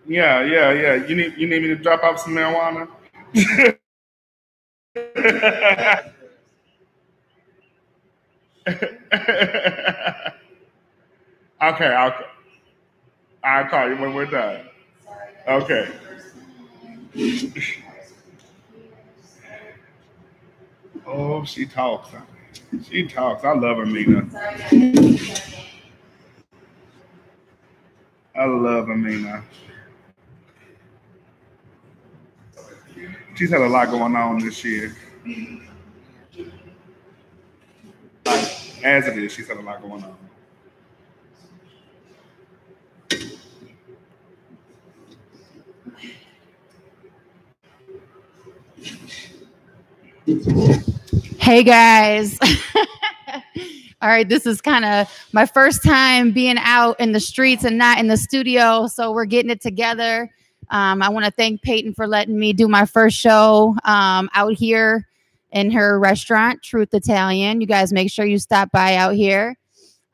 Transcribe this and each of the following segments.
Yeah. You need me to drop off some marijuana? Okay, I'll call you when we're done. Okay. Oh, she talks. She talks. I love Amina. I love Amina. She's had a lot going on this year. As it is, she's had a lot going on. Hey guys. All right, this is kind of my first time being out in the streets and not in the studio, so we're getting it together. I want to thank Peyton for letting me do my first show out here in her restaurant, Truth Italian. You guys make sure you stop by out here.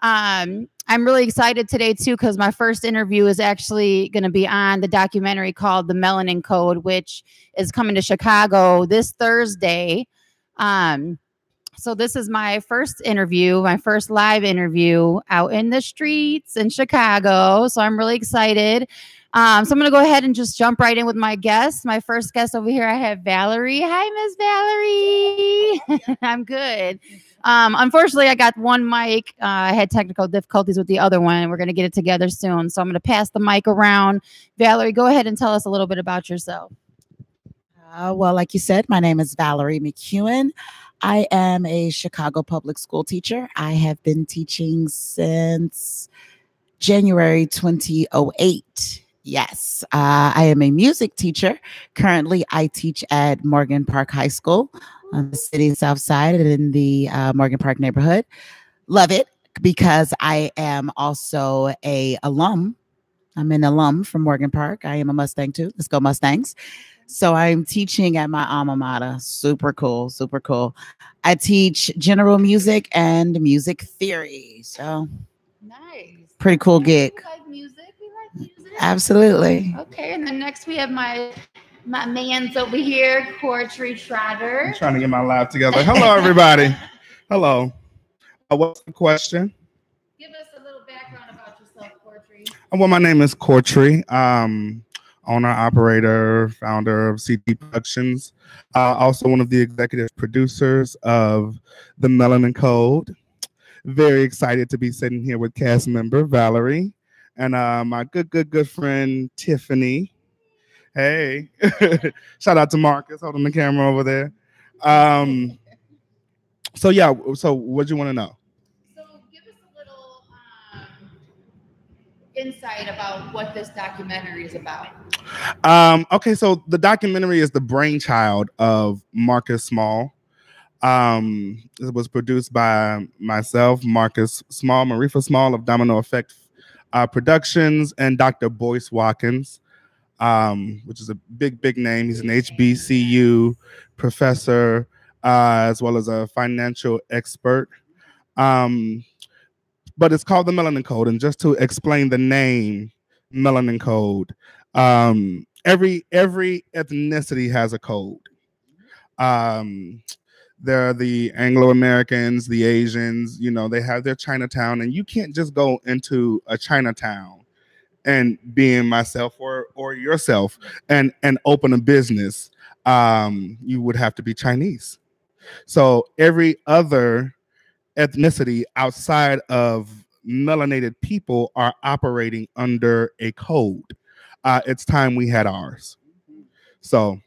I'm really excited today too because my first interview is actually going to be on the documentary called The Melanin Code, which is coming to Chicago this Thursday. So this is my first interview, my first live interview out in the streets in Chicago. So I'm really excited. So I'm going to go ahead and just jump right in with my guest. My first guest over here, I have Valerie. Hi, Miss Valerie. I'm good. Unfortunately, I got one mic. I had technical difficulties with the other one, and we're going to get it together soon. So I'm going to pass the mic around. Valerie, go ahead and tell us a little bit about yourself. Well, like you said, my name is Valerie McEwen. I am a Chicago public school teacher. I have been teaching since January 2008. Yes, I am a music teacher. Currently, I teach at Morgan Park High School on the city's south side and in the Morgan Park neighborhood. Love it because I am also a alum. I'm an alum from Morgan Park. I am a Mustang too. Let's go Mustangs. So I'm teaching at my alma mater. Super cool. Super cool. I teach general music and music theory. So nice. Pretty cool gig. We like music. Absolutely. Okay. And then next we have my man's over here, Courtney Trotter. I'm trying to get my life together. Hello, everybody. Hello. What's the question? Give us a little background about yourself, Courtney. Well, my name is Courtney. Owner, operator, founder of CT Productions. Also one of the executive producers of The Melanin Code. Very excited to be sitting here with cast member Valerie and my good friend Tiffany. Hey. Shout out to Marcus holding the camera over there. So what do you want to know? Insight about what this documentary is about. Okay, so the documentary is the brainchild of Marcus Small. It was produced by myself, Marcus Small, Marifa Small of Domino Effect Productions, and Dr. Boyce Watkins, which is a big name. He's an HBCU professor, as well as a financial expert. But it's called The Melanin Code. And just to explain the name Melanin Code, every ethnicity has a code. There are the Anglo-Americans, the Asians, they have their Chinatown, and you can't just go into a Chinatown and being myself or yourself and open a business. You would have to be Chinese. So every other ethnicity outside of melanated people are operating under a code. It's time we had ours. So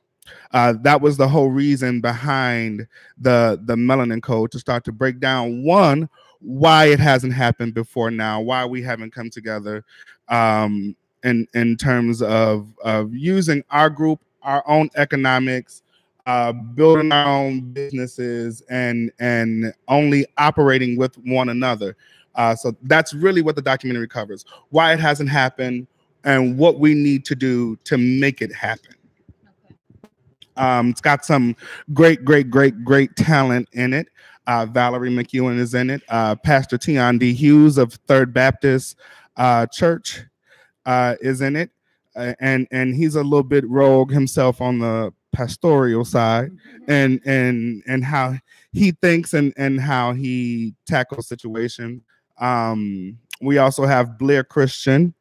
that was the whole reason behind the Melanin Code, to start to break down, one, why it hasn't happened before now, why we haven't come together in terms of using our group, our own economics, building our own businesses, and only operating with one another. So that's really what the documentary covers, why it hasn't happened and what we need to do to make it happen. It's got some great talent in it. Valerie McEwen is in it. Pastor Tion D. Hughes of Third Baptist Church is in it. and he's a little bit rogue himself on the pastoral side, and how he thinks and how he tackles situations. We also have Blair Christian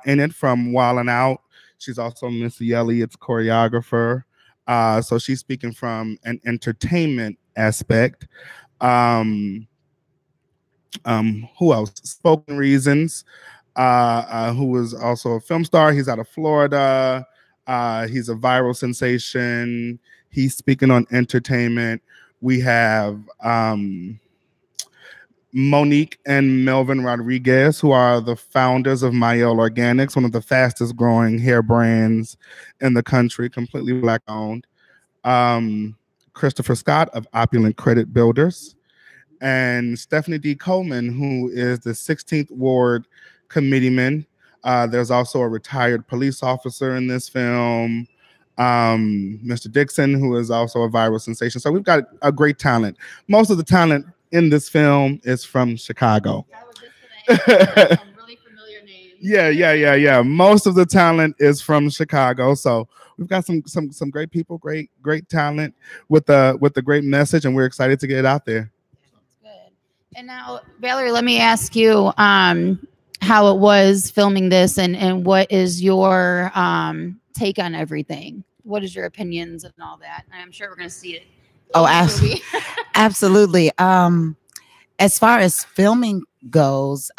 in it from Wildin' Out. She's also Missy Elliott's choreographer. So she's speaking from an entertainment aspect. Um, who else? Spoken Reasons, who was also a film star. He's out of Florida. He's a viral sensation. He's speaking on entertainment. We have Monique and Melvin Rodriguez, who are the founders of Mael Organics, one of the fastest growing hair brands in the country, completely Black owned. Christopher Scott of Opulent Credit Builders, and Stephanie D. Coleman, who is the 16th Ward committeeman. There's also a retired police officer in this film, Mr. Dixon, who is also a viral sensation. So we've got a great talent. Most of the talent in this film is from Chicago. I was just gonna ask some really familiar names. Yeah. Most of the talent is from Chicago. So we've got some great people, great talent with a great message, and we're excited to get it out there. Good. And now, Valerie, let me ask you how it was filming this, and what is your take on everything? What is your opinions and all that? And I'm sure we're going to see it. Oh, absolutely. As far as filming goes,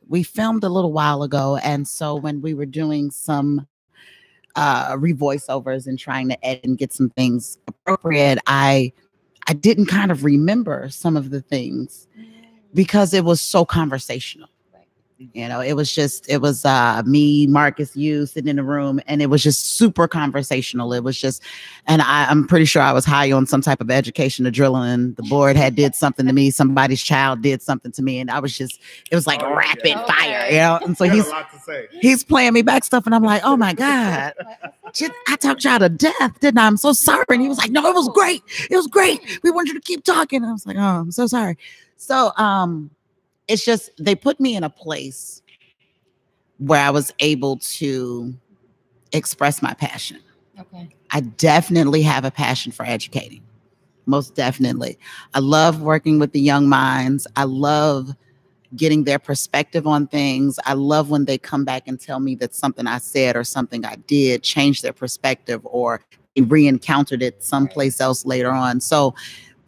we filmed a little while ago, and so when we were doing some revoiceovers and trying to edit and get some things appropriate, I didn't kind of remember some of the things because it was so conversational. You know, it was me, Marcus, you sitting in the room, and it was just super conversational. It was just, and I'm pretty sure I was high on some type of education adrenaline. The board had did something to me. Somebody's child did something to me, and I was just, it was like rapid fire, you know. And so he's playing me back stuff, and I'm like, oh my God, I talked y'all to death, didn't I? I'm so sorry. And he was like, no, it was great. It was great. We wanted you to keep talking. And I was like, oh, I'm so sorry. So, it's just, they put me in a place where I was able to express my passion. Okay. I definitely have a passion for educating. Most definitely. I love working with the young minds. I love getting their perspective on things. I love when they come back and tell me that something I said or something I did changed their perspective, or they re-encountered it someplace else later on. So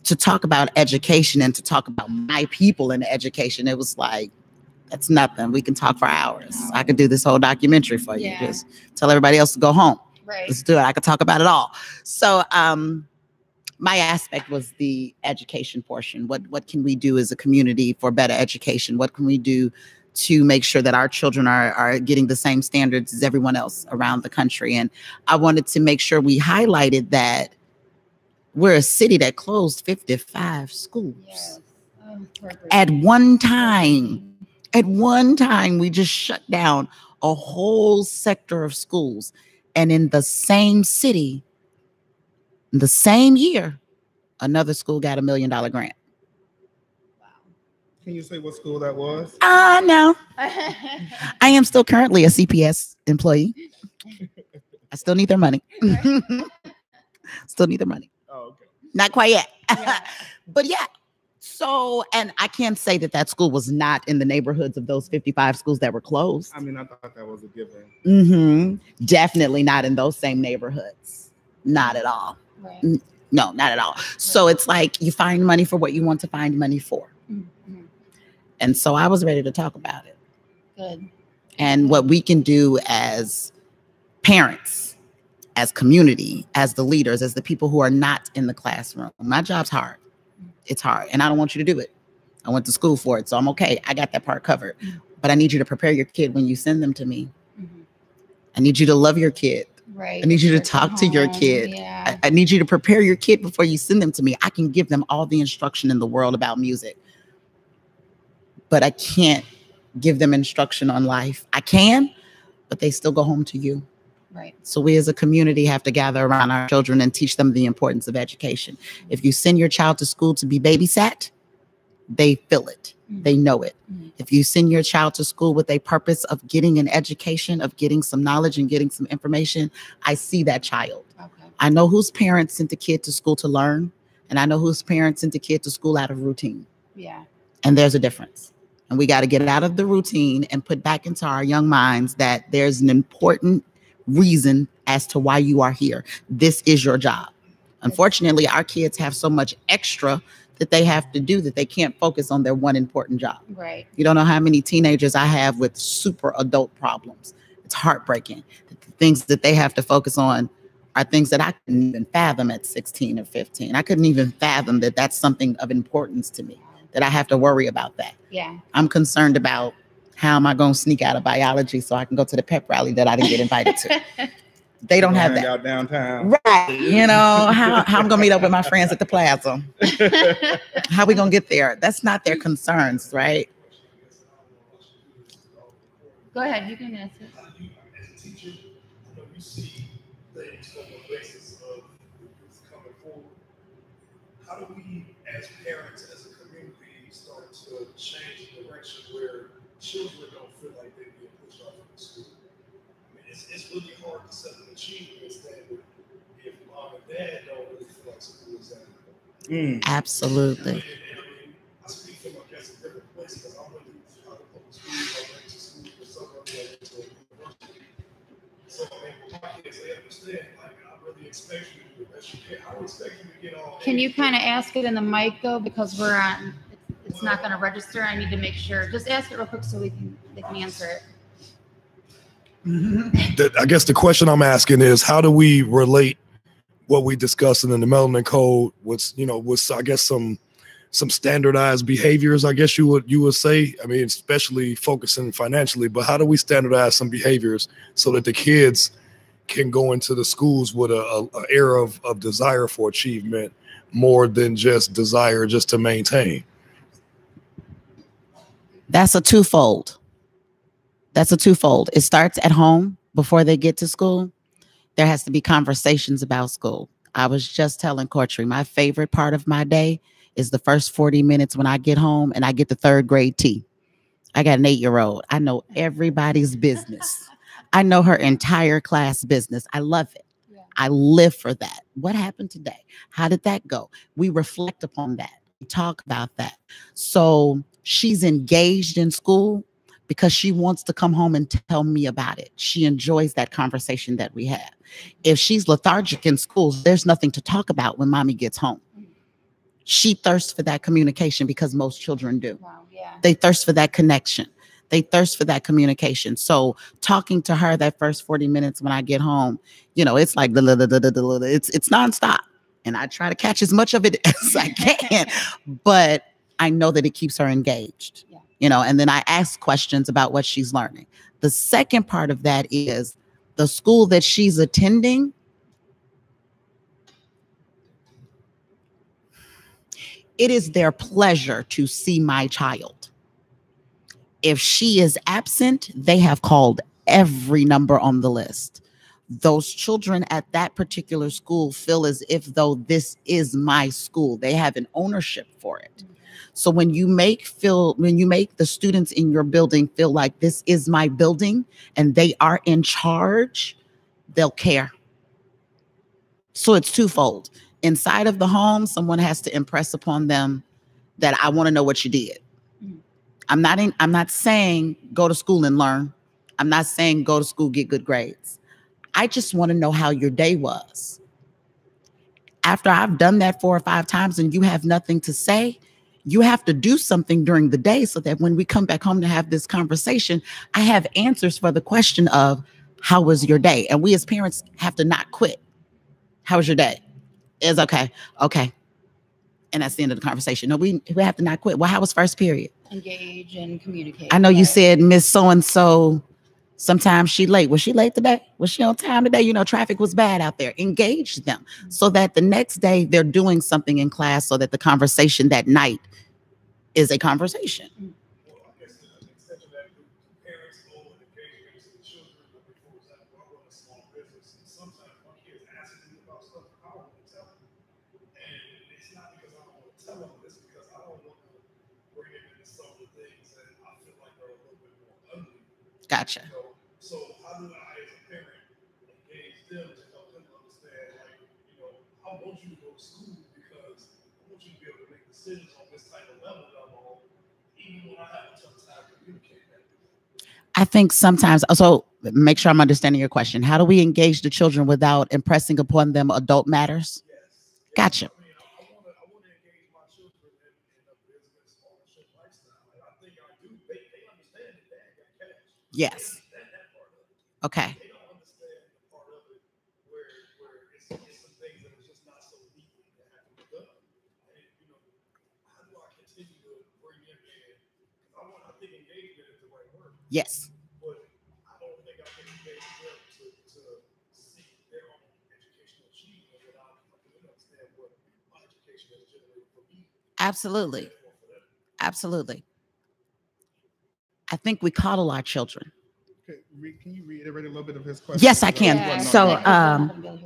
to talk about education and to talk about my people in education, it was like, that's nothing. We can talk for hours. I could do this whole documentary for you. Just tell everybody else to go home. Right. Let's do it. I could talk about it all. So my aspect was the education portion. What can we do as a community for better education? What can we do to make sure that our children are getting the same standards as everyone else around the country? And I wanted to make sure we highlighted that we're a city that closed 55 schools. Yes. At one time, we just shut down a whole sector of schools. And in the same city, in the same year, another school got $1 million grant. Wow. Can you say what school that was? No. I am still currently a CPS employee. I still need their money. Still need their money. Oh, okay. Not quite yet. Yeah. But yeah. So, and I can't say that school was not in the neighborhoods of those 55 schools that were closed. I mean, I thought that was a given. Mm-hmm. Definitely not in those same neighborhoods. Not at all. Right. No, not at all. So it's like you find money for what you want to find money for. Mm-hmm. And so I was ready to talk about it. Good. And what we can do as parents, as community, as the leaders, as the people who are not in the classroom. My job's hard. It's hard. And I don't want you to do it. I went to school for it. So I'm okay. I got that part covered. But I need you to prepare your kid when you send them to me. Mm-hmm. I need you to love your kid. Right. I need you to talk to your kid. Yeah. I need you to prepare your kid before you send them to me. I can give them all the instruction in the world about music, but I can't give them instruction on life. I can, but they still go home to you. Right. So we as a community have to gather around our children and teach them the importance of education. If you send your child to school to be babysat, they feel it. They know it. If you send your child to school with a purpose of getting an education, of getting some knowledge and getting some information, I see that child. Okay. I know whose parents sent the kid to school to learn, and I know whose parents sent the kid to school out of routine. Yeah. And there's a difference. And we got to get out of the routine and put back into our young minds that there's an important reason as to why you are here. This is your job. Unfortunately, our kids have so much extra that they have to do that they can't focus on their one important job. Right. You don't know how many teenagers I have with super adult problems. It's heartbreaking. The things that they have to focus on are things that I couldn't even fathom at 16 or 15. I couldn't even fathom that that's something of importance to me, that I have to worry about that. Yeah. I'm concerned about how am I going to sneak out of biology so I can go to the pep rally that I didn't get invited to. They don't have that. Out downtown. Right. You know, how I'm going to meet up with my friends at the plaza. How we going to get there? That's not their concerns, right? Go ahead. You can answer. As a teacher, you see things on the basis of youth coming forward. How do we, as parents, as a community, start to change the direction where children don't feel like they're being pushed off of the school? I mean, it's really hard to set an achievement standard if mom and dad don't really feel like school is that. Absolutely. I speak from, I guess, a different place because I went to public schools, I went to school for some of them, I went to a university. So, I mean, with my kids, they understand, like, I really expect you to do the best you can. I don't expect you to get all. Can you kind of ask it in the mic, though, because we're on, it's not going to register. I need to make sure. Just ask it real quick so they can answer it. I guess the question I'm asking is, how do we relate what we discussed in the Melanin Code with, I guess some standardized behaviors, I guess you would say. I mean, especially focusing financially, but how do we standardize some behaviors so that the kids can go into the schools with a air of desire for achievement more than just desire just to maintain? That's a twofold. It starts at home before they get to school. There has to be conversations about school. I was just telling Courtney, my favorite part of my day is the first 40 minutes when I get home and I get the third grade tea. I got an 8-year-old. I know everybody's business. I know her entire class business. I love it. Yeah. I live for that. What happened today? How did that go? We reflect upon that. We talk about that. So she's engaged in school because she wants to come home and tell me about it. She enjoys that conversation that we have. If she's lethargic in school, there's nothing to talk about when mommy gets home. She thirsts for that communication because most children do. Wow, yeah. They thirst for that connection. They thirst for that communication. So talking to her that first 40 minutes when I get home, it's like it's nonstop. And I try to catch as much of it as I can, but I know that it keeps her engaged. Yeah. And then I ask questions about what she's learning. The second part of that is the school that she's attending. It is their pleasure to see my child. If she is absent, they have called every number on the list. Those children at that particular school feel as if though this is my school. They have an ownership for it. So when you make the students in your building feel like this is my building and they are in charge, they'll care. So it's twofold. Inside of the home, someone has to impress upon them that I want to know what you did. I'm not saying go to school and learn. I'm not saying go to school, get good grades. I just want to know how your day was. After I've done that 4 or 5 times and you have nothing to say, you have to do something during the day so that when we come back home to have this conversation, I have answers for the question of how was your day? And we as parents have to not quit. How was your day? It's okay. Okay. And that's the end of the conversation. No, we have to not quit. Well, how was first period? Engage and communicate. I know you said Miss So-and-so, sometimes she late. Was she late today? Was she on time today? Traffic was bad out there. Engage them so that the next day they're doing something in class so that the conversation that night is a conversation. Well, I guess an extension of that, parents owe an engagement to the children. For example, I run a small business, and sometimes my kids ask me about stuff I don't want to tell them. And it's not because I don't want to tell them, it's because I don't want to bring them into some Gotcha. So how do I, as a parent, engage them to help them understand, like, I want you to go to school because I want you to be able to make decisions on this type of level that I'm on, even when I have a tough time communicating that. I think sometimes, so make sure I'm understanding your question. How do we engage the children without impressing upon them adult matters? Yes. Gotcha. I mean, I want to engage my children in a business ownership lifestyle. And I think I do. They understand that dad got cash. Yes. They understand that part of it. Okay. They don't understand the part of it where it's some things that are just not so neatly that have to be done. And, how do I continue to bring them in? Because I think engagement is the right word. Yes. But I don't think I can engage them to see their own educational achievement without helping them understand what my education has generated for me. Absolutely. Absolutely. I think we coddle our children. Okay, can you reiterate a little bit of his question? Yes, I can. Yeah,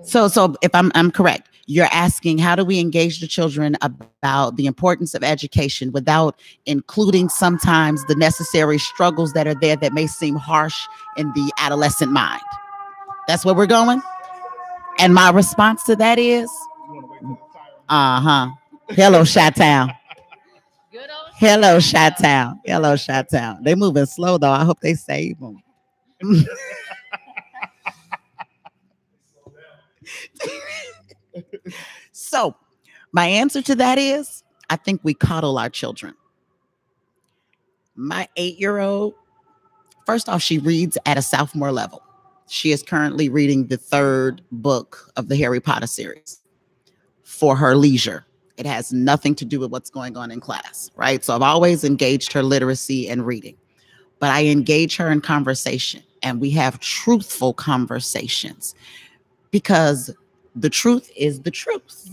So if I'm correct, you're asking how do we engage the children about the importance of education without including sometimes the necessary struggles that are there that may seem harsh in the adolescent mind. That's where we're going. And my response to that is, hello, Chi-Town. Hello, Chi-Town. Hello, Chi-Town. They moving slow though. I hope they save them. So my answer to that is, I think we coddle our children. My 8-year-old, first off, she reads at a sophomore level. She is currently reading the 3rd book of the Harry Potter series for her leisure. It has nothing to do with what's going on in class, right? So I've always engaged her literacy and reading, but I engage her in conversation and we have truthful conversations because the truth is the truth.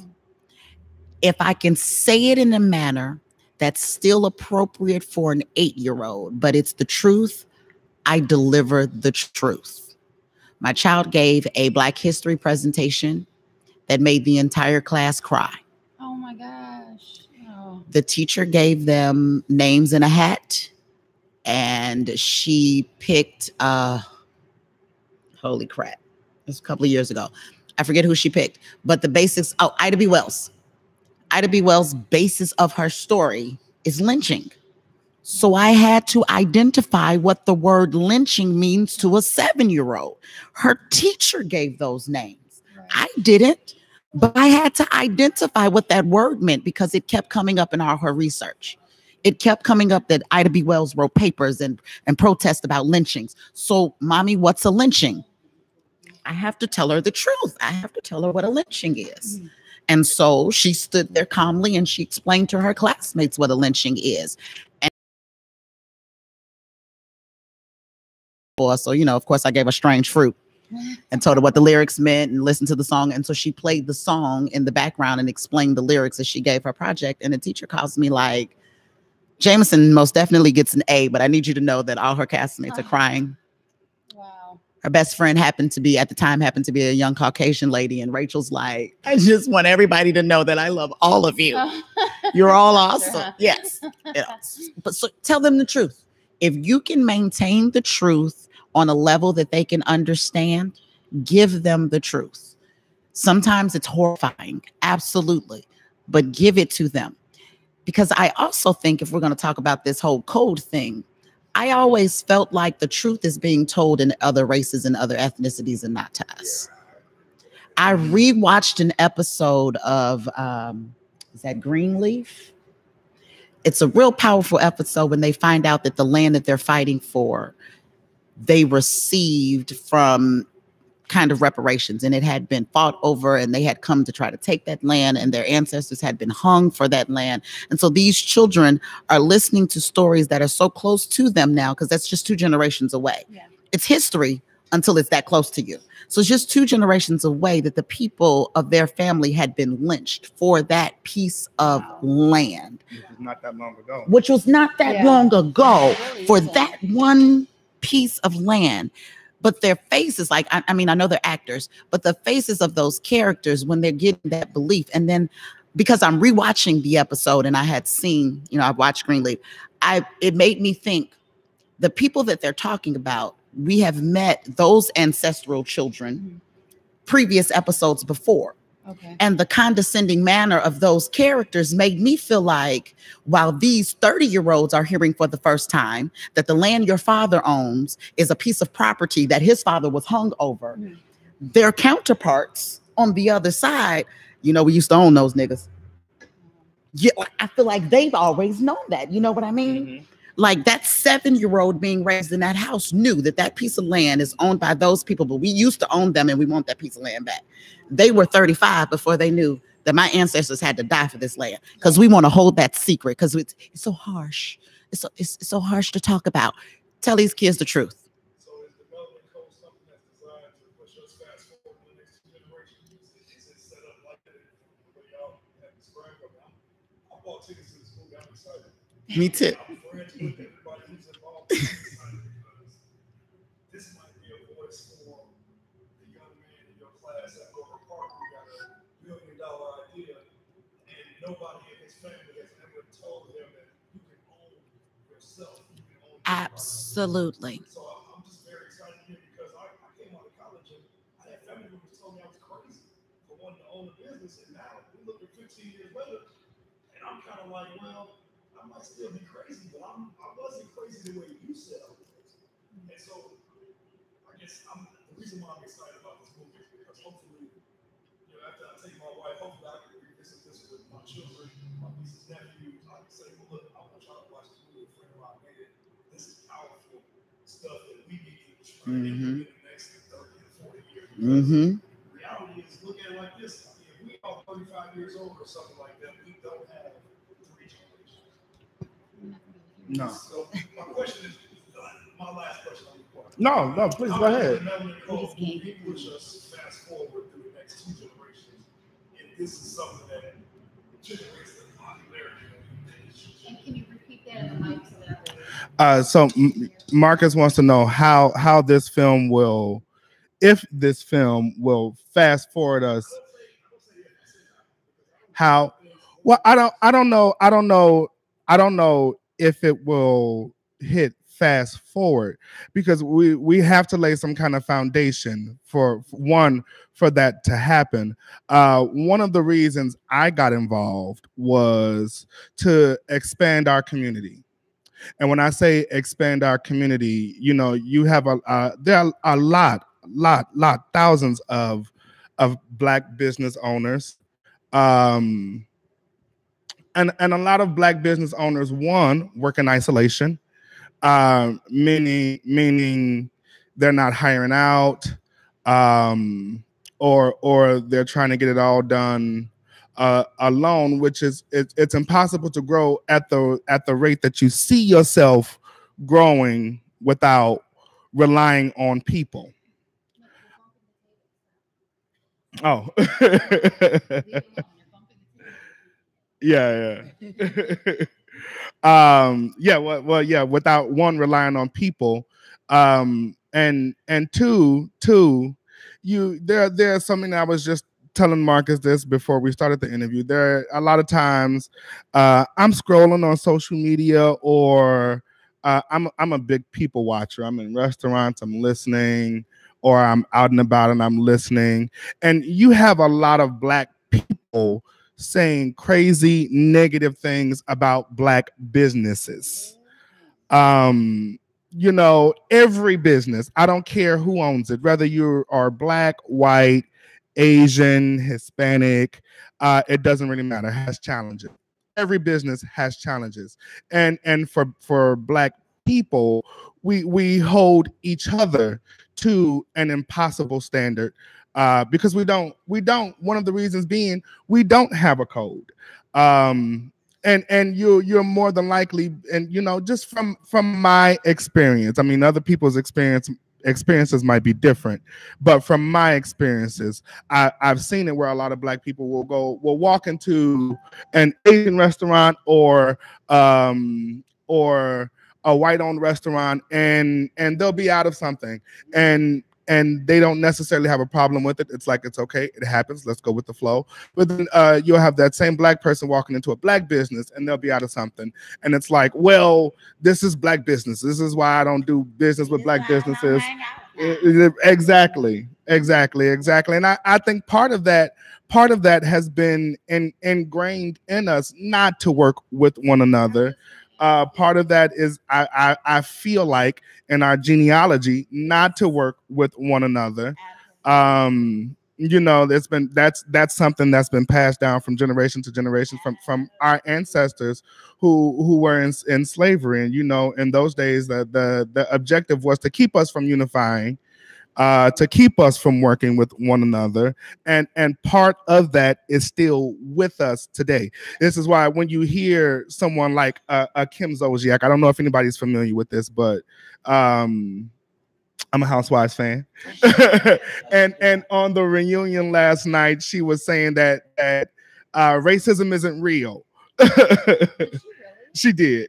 If I can say it in a manner that's still appropriate for an 8-year-old, but it's the truth, I deliver the truth. My child gave a Black History presentation that made the entire class cry. Oh my gosh. Oh. The teacher gave them names in a hat and she picked, holy crap, it was a couple of years ago. I forget who she picked, but the basics, Ida B. Wells. Ida B. Wells' basis of her story is lynching. So I had to identify what the word lynching means to a 7-year-old. Her teacher gave those names. Right. I didn't, but I had to identify what that word meant because it kept coming up in her research. It kept coming up that Ida B. Wells wrote papers and protest about lynchings. So, mommy, what's a lynching? I have to tell her the truth. I have to tell her what a lynching is. Mm-hmm. And so she stood there calmly and she explained to her classmates what a lynching is. And so, of course, I gave her Strange Fruit and told her what the lyrics meant and listened to the song. And so she played the song in the background and explained the lyrics as she gave her project. And the teacher calls me like, Jameson most definitely gets an A, but I need you to know that all her classmates are crying. Wow. Her best friend happened to be a young Caucasian lady. And Rachel's like, I just want everybody to know that I love all of you. You're all awesome. Sure. Yes. But so tell them the truth. If you can maintain the truth on a level that they can understand, give them the truth. Sometimes it's horrifying. Absolutely. But give it to them. Because I also think if we're going to talk about this whole code thing, I always felt like the truth is being told in other races and other ethnicities and not to us. I rewatched an episode of, is that Greenleaf? It's a real powerful episode when they find out that the land that they're fighting for, they received from kind of reparations, and it had been fought over and they had come to try to take that land and their ancestors had been hung for that land. And so these children are listening to stories that are so close to them now because that's just 2 generations away. Yeah. It's history until it's that close to you. So it's just 2 generations away that the people of their family had been lynched for that piece of land. Which was not that long ago. Which was not that long ago for that one piece of land. But their faces, like, I mean, I know they're actors, but the faces of those characters when they're getting that belief. And then because I'm rewatching the episode and I had seen, I watched Greenleaf, it made me think the people that they're talking about we have met those ancestral children previous episodes before. Okay. And the condescending manner of those characters made me feel like while these 30-year-olds are hearing for the first time that the land your father owns is a piece of property that his father was hung over, their counterparts on the other side, you know, we used to own those niggas. Yeah, I feel like they've always known that. You know what I mean? Mhm. Like that 7-year-old being raised in that house knew that that piece of land is owned by those people, but we used to own them and we want that piece of land back. They were 35 before they knew that my ancestors had to die for this land because we want to hold that secret because it's so harsh. It's so harsh to talk about. Tell these kids the truth. So is the Melanin Code something that's designed to push us fast forward to the next two generations? Is it set up like that? What y'all have described? I bought tickets to this movie. I'm excited. Me too. I'm friends with everybody who's involved. I'm excited because this might be a voice for the young man in your class at Borough Park who got $1 million idea, and nobody in his family has ever told him that you can own yourself. You can own your money. Absolutely. So I'm just very excited here because I came out of college and I had family members told me I was crazy for wanting to own a business, and now we look at 15 years later, and I'm kind of like, well, I might still be crazy, but I wasn't crazy the way you said I was crazy. And so I guess the reason why I'm excited about this movie is because hopefully, you know, after I take my wife, hopefully I can revisit this with my children, my nieces, nephews. I can say, well, look, I want y'all to watch this movie with a friend of mine, man. This is powerful stuff that we need to try to implement in the next 30 to 40 years. Because the reality is, look at it like this. I mean, if we are 35 years old or something like that, we don't have 3 generations. No. So my question is, my last question on the point. No, please go ahead. He push us fast forward through the next 2 generations, and this is something that generates the popularity of the industry. And can you repeat that in the mic so that So Marcus wants to know how this film will, if this film will fast forward us. How? Well, I don't know if it will hit fast forward because we have to lay some kind of foundation for that to happen. One of the reasons I got involved was to expand our community. And when I say expand our community, you know, you have there are a lot, thousands of Black business owners, and a lot of Black business owners, one, work in isolation, meaning they're not hiring out, or they're trying to get it all done alone, which is it's impossible to grow at the rate that you see yourself growing without relying on people. Oh. Yeah. Yeah, without one relying on people, and two, there's something that I was just telling Marcus this before we started the interview. There a lot of times I'm scrolling on social media, or I'm a big people watcher. I'm in restaurants, I'm listening, or I'm out and about and I'm listening, and you have a lot of Black people saying crazy negative things about Black businesses. You know, every business, I don't care who owns it, whether you are Black, white, Asian, Hispanic, it doesn't really matter, has challenges. Every business has challenges. And for Black people, we hold each other to an impossible standard, because we don't one of the reasons being we don't have a code. And you're more than likely, and you know, just from my experience, I mean, other people's experiences might be different, but from my experiences, I've seen it where a lot of Black people will walk into an Asian restaurant, or a white owned restaurant, and they'll be out of something, and and they don't necessarily have a problem with it. It's like, it's okay, it happens, let's go with the flow. But then you'll have that same black person walking into a black business and they'll be out of something, and it's like, well, this is black business, this is why I don't do business with black businesses. Exactly. And I think part of that has been ingrained in us not to work with one another. Part of that is I feel like in our genealogy not to work with one another. That's something that's been passed down from generation to generation from our ancestors who were in slavery. And in those days the objective was to keep us from unifying, to keep us from working with one another, and part of that is still with us today. This is why when you hear someone like a Kim Zolciak, I don't know if anybody's familiar with this, but I'm a Housewives fan. and on the reunion last night, she was saying that racism isn't real. She did.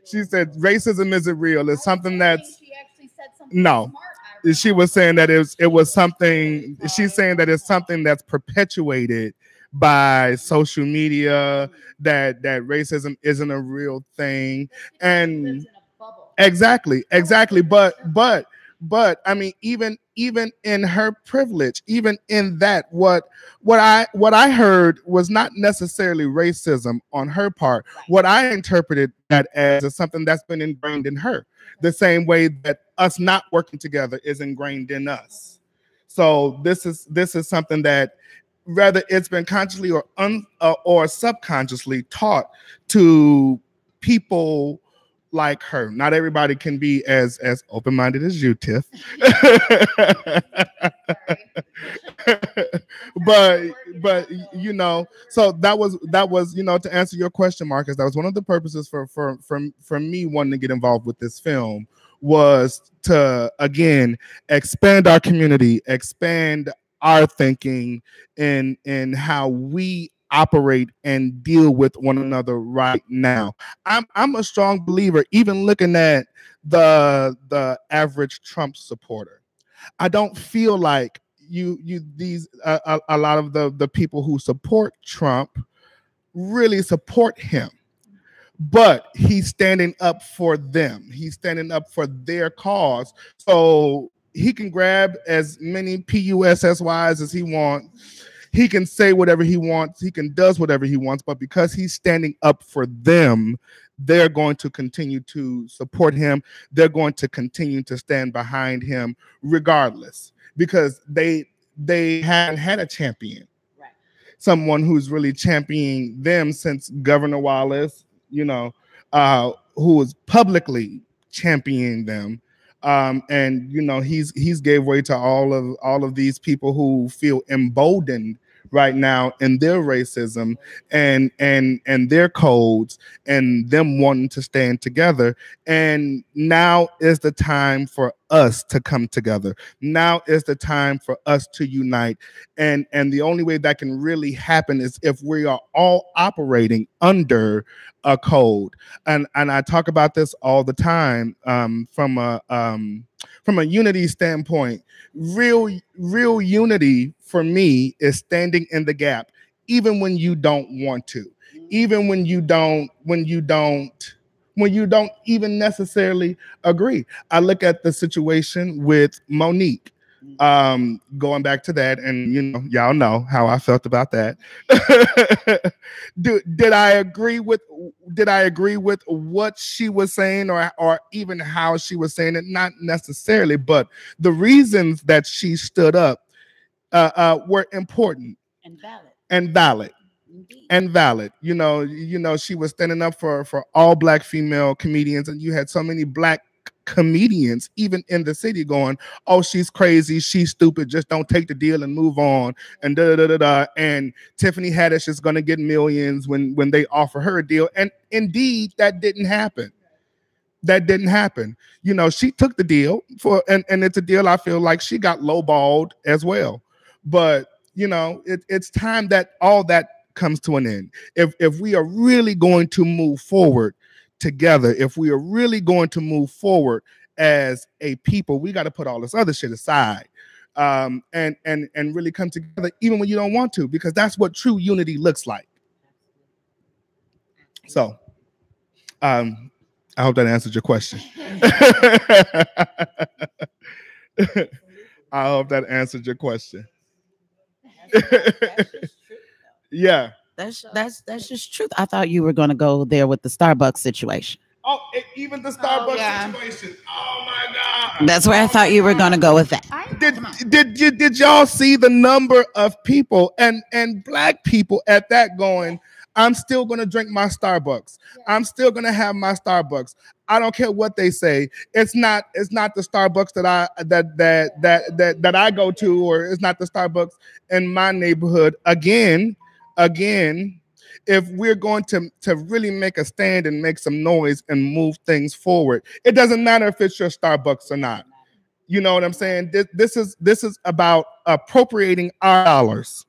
She said racism isn't real. It's something that's no. She was saying that it was something. She's saying that it's something that's perpetuated by social media. That racism isn't a real thing, and exactly. But I mean, even in her privilege, even in that, what I heard was not necessarily racism on her part. What I interpreted that as is something that's been ingrained in her, the same way that us not working together is ingrained in us. So this is something that whether it's been consciously or subconsciously taught to people like her. Not everybody can be as open-minded as you, Tiff. but so that was to answer your question, Marcus. That was one of the purposes for me wanting to get involved with this film, was to again expand our community, expand our thinking in how we operate and deal with one another right now. I'm a strong believer, even looking at the average Trump supporter. I don't feel like a lot of the people who support Trump really support him, but he's standing up for them. He's standing up for their cause. So he can grab as many PUSSYs as he wants. He can say whatever he wants. He can does whatever he wants. But because he's standing up for them, they're going to continue to support him. They're going to continue to stand behind him regardless, because they haven't had a champion, right? Someone who's really championing them since Governor Wallace, who was publicly championing them. And he's gave way to all of these people who feel emboldened right now in their racism and their codes, and them wanting to stand together. And now is the time for us to come together. Now is the time for us to unite. And the only way that can really happen is if we are all operating under a code. And I talk about this all the time, from a unity standpoint. Real unity for me is standing in the gap, even when you don't want to, even when you don't even necessarily agree. I look at the situation with Monique. Going back to that, and y'all know how I felt about that. Did I agree with what she was saying, or even how she was saying it? Not necessarily, but the reasons that she stood up were important and valid. She was standing up for all black female comedians, and you had so many black comedians even in the city going, "Oh, she's crazy, she's stupid, just don't take the deal and move on," and and Tiffany Haddish is going to get millions when they offer her a deal. And indeed, that didn't happen. She took the deal and it's a deal I feel like she got lowballed as well. But it's time that all that comes to an end. If we are really going to move forward together, if we are really going to move forward as a people, we got to put all this other shit aside, and really come together, even when you don't want to, because that's what true unity looks like. So, I hope that answered your question. I hope that answered your question. Yeah. That's just truth. I thought you were going to go there with the Starbucks situation. Oh, even the Starbucks situation. Oh my God. That's where I thought you were going to go with that. Did y'all see the number of people and black people at that going, I'm still gonna drink my Starbucks. I'm still gonna have my Starbucks. I don't care what they say. It's not the Starbucks that I go to, or it's not the Starbucks in my neighborhood. Again, if we're going to really make a stand and make some noise and move things forward, it doesn't matter if it's your Starbucks or not. You know what I'm saying? This is about appropriating our dollars.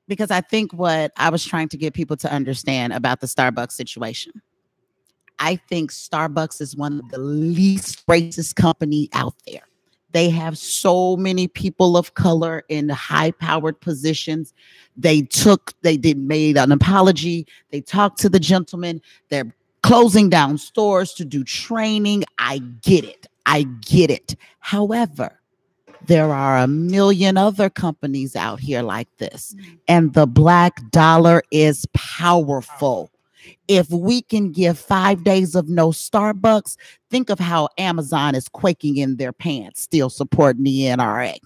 Because I think what I was trying to get people to understand about the Starbucks situation, I think Starbucks is one of the least racist company out there. They have so many people of color in high-powered positions. They made an apology. They talked to the gentleman. They're closing down stores to do training. I get it. However, there are a million other companies out here like this, and the black dollar is powerful. If we can give 5 days of no Starbucks, think of how Amazon is quaking in their pants, still supporting the NRA.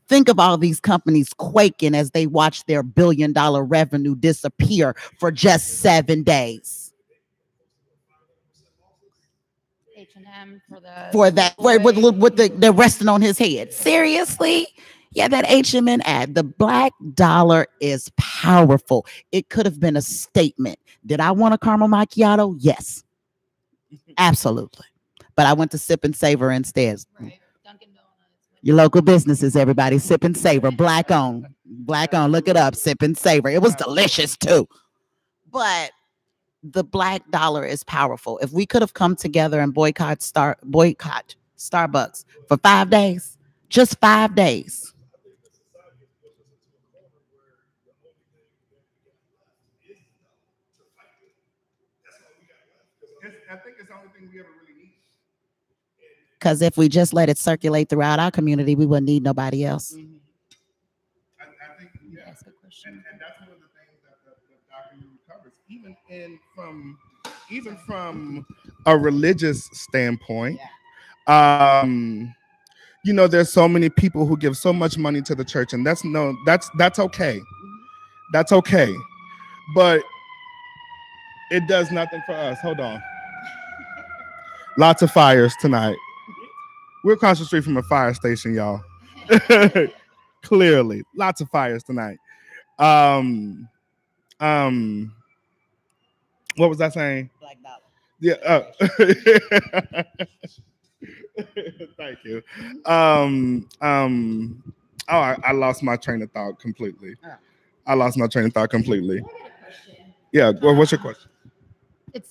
Think of all these companies quaking as they watch their billion-dollar revenue disappear for just 7 days. H&M for that, with the resting on his head. Seriously? Yeah, that H&M ad. The black dollar is powerful. It could have been a statement. Did I want a caramel macchiato? Yes, absolutely. But I went to Sip and Savor instead. Right. Dunkin' Donuts. Your local businesses, everybody. Sip and Savor, black owned. Look it up. Sip and Savor. It was delicious too. But the black dollar is powerful. If we could have come together and boycott Starbucks for 5 days, just 5 days. I think it's the only thing we ever really need. Because if we just let it circulate throughout our community, we wouldn't need nobody else. I think, yeah. That's a question. And that's one of the things that the documentary covers, even from a religious standpoint. There's so many people who give so much money to the church, and that's okay. That's okay. But it does nothing for us. Hold on. Lots of fires tonight. We're across the street from a fire station, y'all. Clearly, lots of fires tonight. What was I saying? Black dollar. Yeah. Thank you. I lost my train of thought completely. Yeah. Well, what's your question?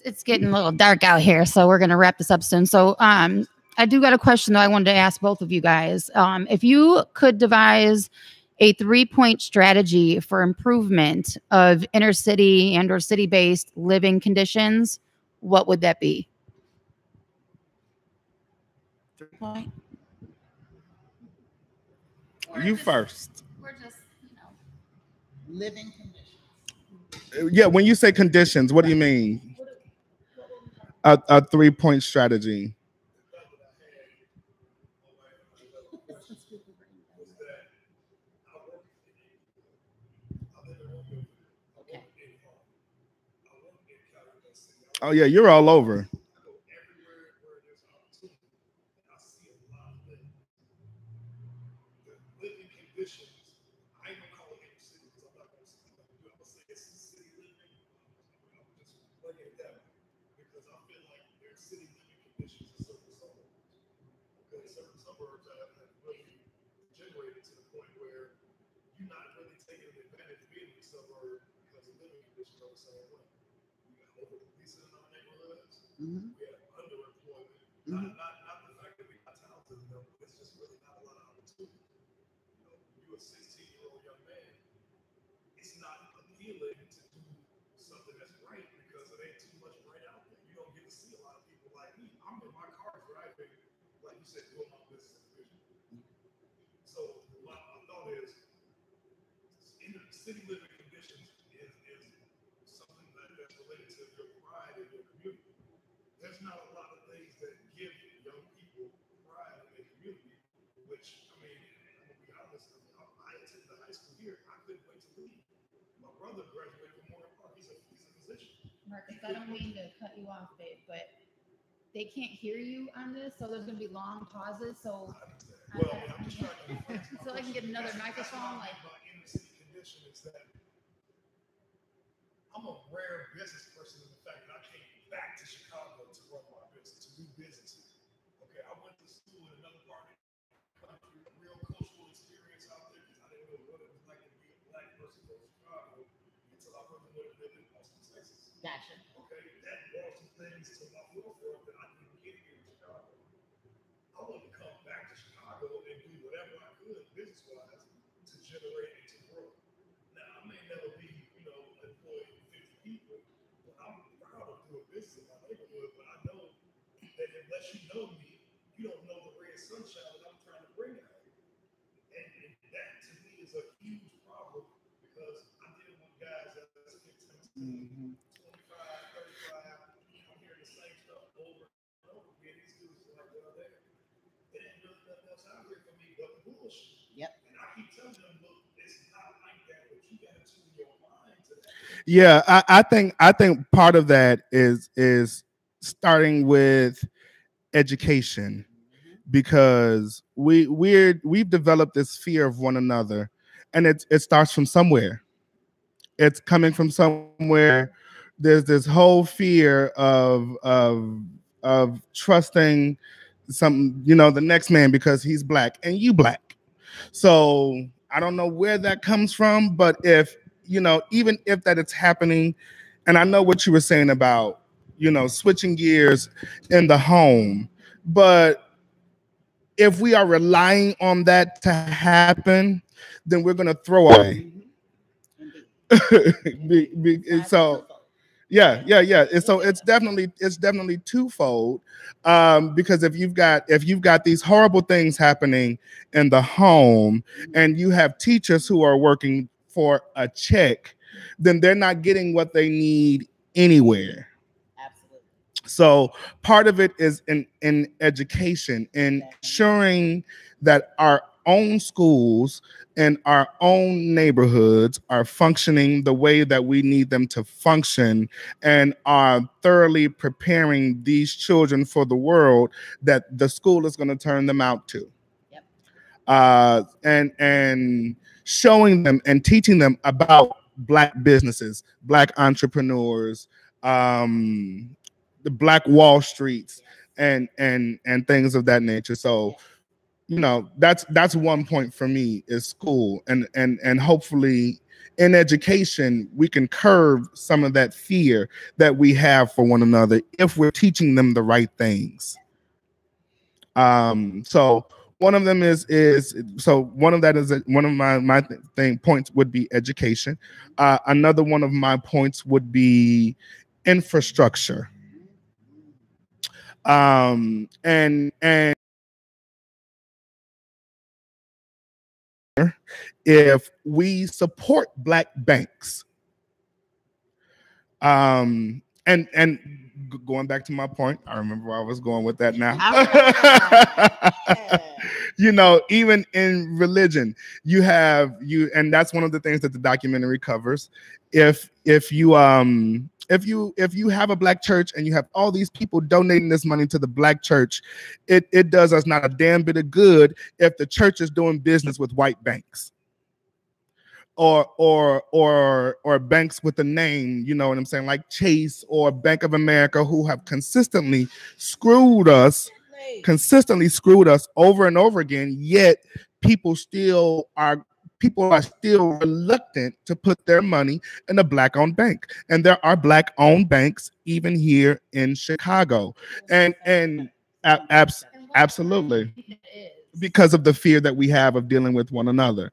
It's getting a little dark out here, so we're gonna wrap this up soon. So I do got a question that I wanted to ask both of you guys. If you could devise a 3-point strategy for improvement of inner city and or city-based living conditions, what would that be? 3-point. You first. We're just, Living conditions. Yeah, when you say conditions, what do you mean? A 3-point strategy. Oh yeah, you're all over. overpolicing in our neighborhoods. Mhm. We have underemployment. Mhm. Not the fact that we got talented enough, but it's just really not a lot of opportunity. You're a 16-year-old young man. It's not appealing to do something that's right because it ain't too much right out there. You don't get to see a lot of people like me. I'm in my car driving, like you said, doing my business division. So my thought is, in the city living conditions is something that's related to your pride in your community. There's not a lot of things that give young people pride in their community, which, I mean, I'm going to be honest, I attended the high school here. I couldn't wait to leave. My brother graduated from Morgan Park. He's a physician. Marcus, I don't mean to cut you off, babe, but they can't hear you on this, so there's going to be long pauses. So, Well, I'm just trying to reflect. so I can get another microphone. Like, my inner city condition is that I'm a rare business person in the fact that I came back to Chicago to run my business, to do business here. Okay, I went to school in another part of the country, a real cultural experience out there because I didn't know what it was like to be a black person from Chicago until I really went and lived in Austin, Texas. Gotcha. Okay, that brought some things to my forefront that I didn't get here in Chicago. I wanted to come back to Chicago and do whatever I could business-wise to generate and to grow. Now, I may never be, employing 50 people, but I'm proud of doing business in my neighborhood. But I know that unless you know me, you don't know the ray of sunshine that I'm trying to bring out here. And that to me is a huge problem because I deal with guys that's 15, 25, 35. I'm hearing the same stuff over and over again. These dudes are like, well, there ain't really nothing else out here for me but the bullshit. Yep. And I keep telling them, look, it's not like that, but you got to tune your mind to that. Yeah, I think part of that is starting with education, because we've developed this fear of one another, and it starts from somewhere. It's coming from somewhere. There's this whole fear of trusting the next man because he's black and you black. So I don't know where that comes from, but if even if that it's happening, and I know what you were saying about switching gears in the home, but if we are relying on that to happen, then we're going to throw away. So yeah. And so it's definitely twofold, because if you've got these horrible things happening in the home, and you have teachers who are working for a check, then they're not getting what they need anywhere. Absolutely. So part of it is in education, in ensuring that our own schools and our own neighborhoods are functioning the way that we need them to function, and are thoroughly preparing these children for the world that the school is going to turn them out to. Yep. And showing them and teaching them about black businesses, black entrepreneurs, the Black Wall Streets, and things of that nature. So that's one point for me, is school, and hopefully in education we can curb some of that fear that we have for one another if we're teaching them the right things. So one of them is so one of that is one of my thing points would be education. Another one of my points would be infrastructure. And if we support black banks, and going back to my point, I remember where I was going with that now. Even in religion, and that's one of the things that the documentary covers. If you have a black church and you have all these people donating this money to the black church, it does us not a damn bit of good if the church is doing business with white banks, or banks with a name, you know what I'm saying, like Chase or Bank of America, who have consistently screwed us over and over again, yet people still are people are still reluctant to put their money in a black-owned bank, and there are black-owned banks even here in Chicago, and absolutely, because of the fear that we have of dealing with one another.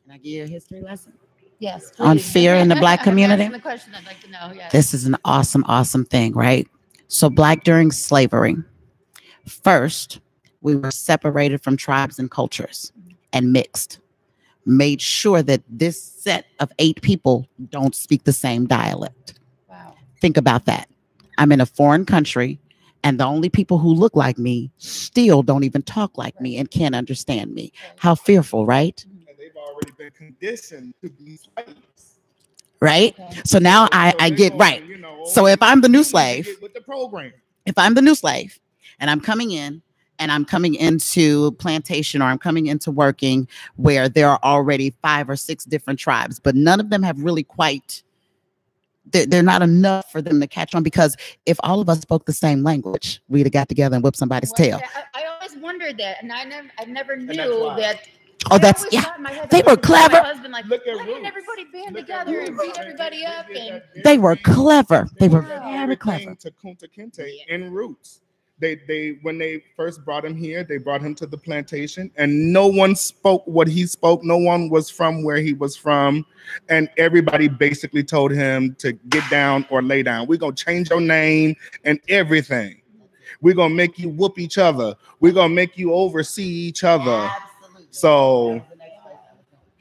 Can I give you a history lesson? Yes. On please. fear in the black community? That's the question I'd like to know. Yes. This is an awesome thing, right? So, black during slavery, first, we were separated from tribes and cultures and mixed. Made sure that this set of 8 people don't speak the same dialect. Wow. Think about that. I'm in a foreign country, and the only people who look like me still don't even talk like me and can't understand me. How fearful, right? And they've already been conditioned to be slaves. Right? So now I get right. So if I'm the new slave, with the program, if I'm the new slave and I'm coming in and I'm coming into plantation, or I'm coming into working where there are already 5 or 6 different tribes, but none of them have really quite, they're not enough for them to catch on, because if all of us spoke the same language, we'd have got together and whipped somebody's tail. I always wondered that, and I never knew that. Oh, that's, yeah. They were clever. Husband, like, Look at why Roots. didn't everybody band together and beat everybody up? And They were clever. They were did very everything clever. to Kunta Kinte in Roots. They when they first brought him here, they brought him to the plantation, and no one spoke what he spoke. No one was from where he was from, and everybody basically told him to get down or lay down. We're gonna change your name and everything. We're gonna make you whoop each other. We're gonna make you oversee each other. So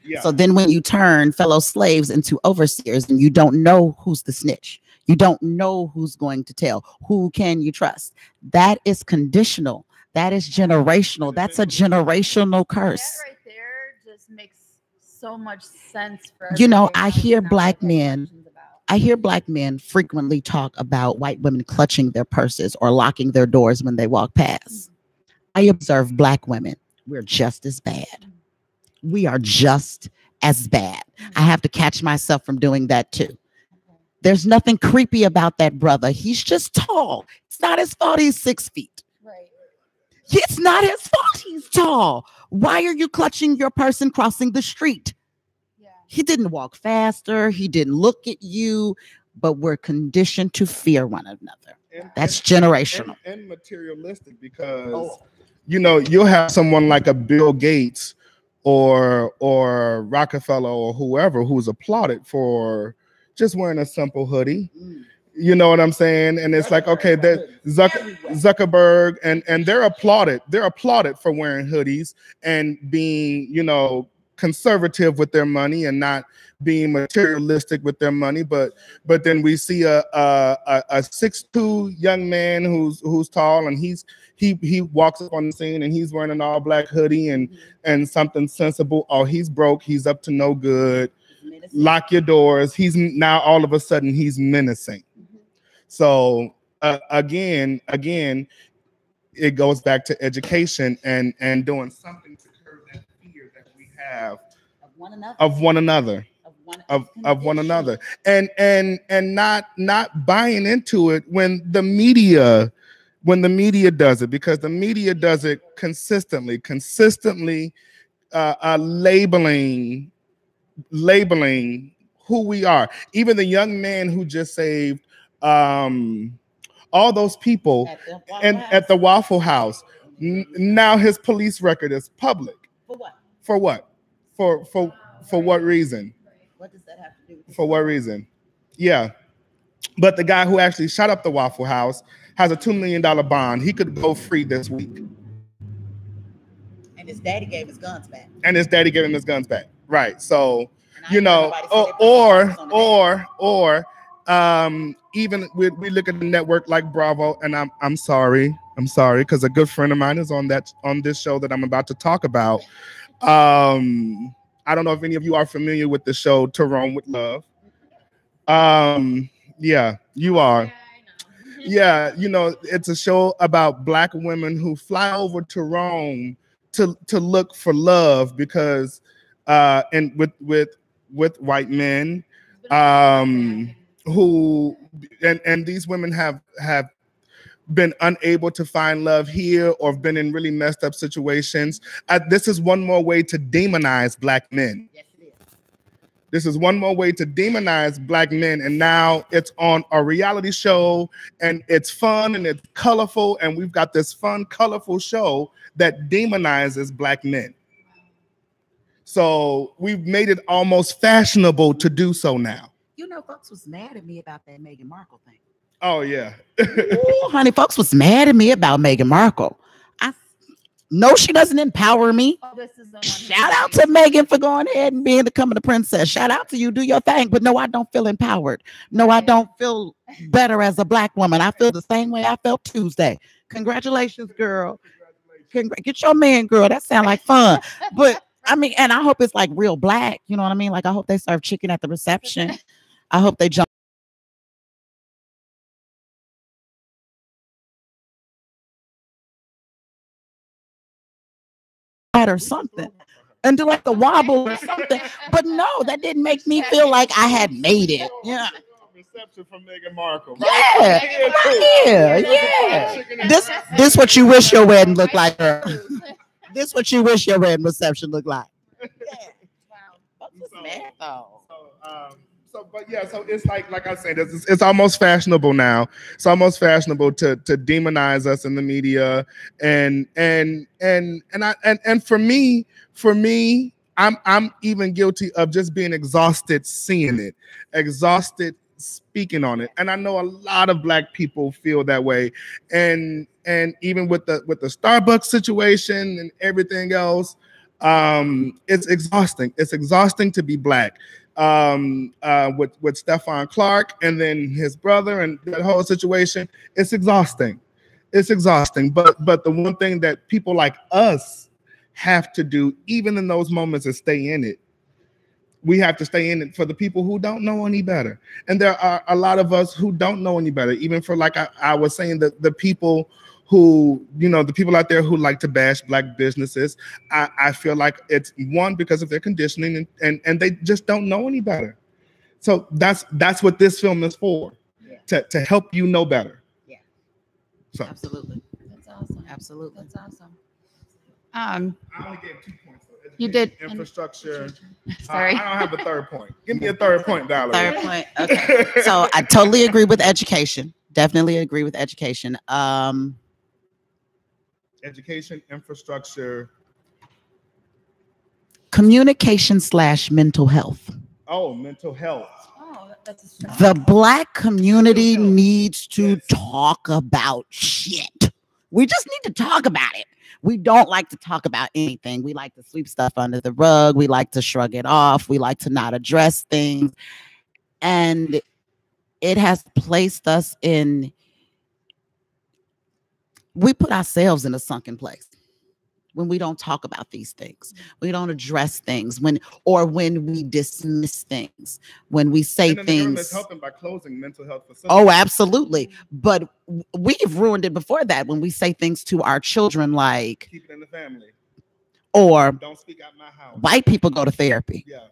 yeah. So then when you turn fellow slaves into overseers and you don't know who's the snitch, you don't know who's going to tell, who can you trust? That is conditional. That is generational. That's a generational curse. that right there just makes so much sense for You know, everything I else hear now black that men, questions about. I hear black men frequently talk about white women clutching their purses or locking their doors when they walk past. I observe black women. We're just as bad. We are just as bad. I have to catch myself from doing that too. There's nothing creepy about that brother. He's just tall. It's not his fault he's 6 feet. Right. It's not his fault he's tall. Why are you clutching your person crossing the street? Yeah. He didn't walk faster. He didn't look at you, but we're conditioned to fear one another. That's generational. And materialistic, because you know, you'll have someone like a Bill Gates or Rockefeller or whoever who's applauded for just wearing a simple hoodie. You know what I'm saying? And it's like, okay, Zuckerberg and they're applauded. They're applauded for wearing hoodies and being, you know, conservative with their money and not being materialistic with their money. But then we see a 6'2" young man who's tall, and he walks up on the scene and he's wearing an all black hoodie and something sensible. Oh, he's broke. He's up to no good. Lock your doors. He's now all of a sudden he's menacing. So again, it goes back to education and doing something to curb that fear that we have of one another, and not buying into it when the media does it, because the media does it consistently labeling who we are. Even the young man who just saved all those people at the Waffle House. Now his police record is public. For what? For what reason? What does that have to do with For what reason? Yeah. But the guy who actually shot up the Waffle House has a $2 million bond. He could go free this week. And his daddy gave his guns back. And his daddy gave him his guns back. Right. So, you know, even we look at the network like Bravo, and I'm sorry, because a good friend of mine is on this show that I'm about to talk about. I don't know if any of you are familiar with the show To Rome with Love. Yeah, you are. Yeah, you know, it's a show about black women who fly over to Rome to look for love, because and with white men who and these women have been unable to find love here or been in really messed up situations. This is one more way to demonize Black men. Yes, it is. This is one more way to demonize Black men. And now it's on a reality show and it's fun and it's colorful. And we've got this fun, colorful show that demonizes Black men. So we've made it almost fashionable to do so now. You know, folks was mad at me about that Meghan Markle thing. Oh, yeah. Ooh, honey, folks was mad at me about Meghan Markle. No, she doesn't empower me. Oh, this is the one. Shout out to Megan for going ahead and becoming a princess. Shout out to you. Do your thing. But no, I don't feel empowered. No, I don't feel better as a Black woman. I feel the same way I felt Tuesday. Congratulations, girl. Get your man, girl. That sounds like fun. But I mean, and I hope it's like real Black. You know what I mean? Like, I hope they serve chicken at the reception. I hope they jump or something and do like a wobble or something. But no, that didn't make me feel like I had made it. Yeah. Reception from Meghan Markle. Right? Yeah. This what you wish your wedding looked like, girl. This what you wish your wedding reception looked like. Yeah. Wow. That's mad though. So it's like I said, it's almost fashionable now. It's almost fashionable to demonize us in the media, and for me, I'm even guilty of just being exhausted seeing it, exhausted speaking on it, and I know a lot of Black people feel that way, and even with the Starbucks situation and everything else, it's exhausting. It's exhausting to be Black. With Stephon Clark and then his brother and that whole situation, it's exhausting. It's exhausting. But the one thing that people like us have to do, even in those moments, is stay in it. We have to stay in it for the people who don't know any better. And there are a lot of us who don't know any better, even for, like I was saying, the people who, the people out there who like to bash Black businesses. I feel like it's one, because of their conditioning and they just don't know any better. So that's what this film is for, to help you know better. Yeah. So Absolutely. That's awesome. Absolutely. That's awesome. I only gave 2 points. Though. You did. Infrastructure. Sorry. I don't have a third point. Give me a third point, Valerie. Third point. Okay. So I totally agree with education. Definitely agree with education. Education, infrastructure, communication / mental health. Oh, mental health. Oh, that's a strong. The Black community needs to talk about shit. We just need to talk about it. We don't like to talk about anything. We like to sweep stuff under the rug. We like to shrug it off. We like to not address things. And it has placed us in, we put ourselves in a sunken place when we don't talk about these things. We don't address things when we dismiss things, when we say and then things. The government's helping by closing mental health facilities. Oh, absolutely. But we've ruined it before that when we say things to our children like, keep it in the family, or don't speak out my house. White people go to therapy. Yeah.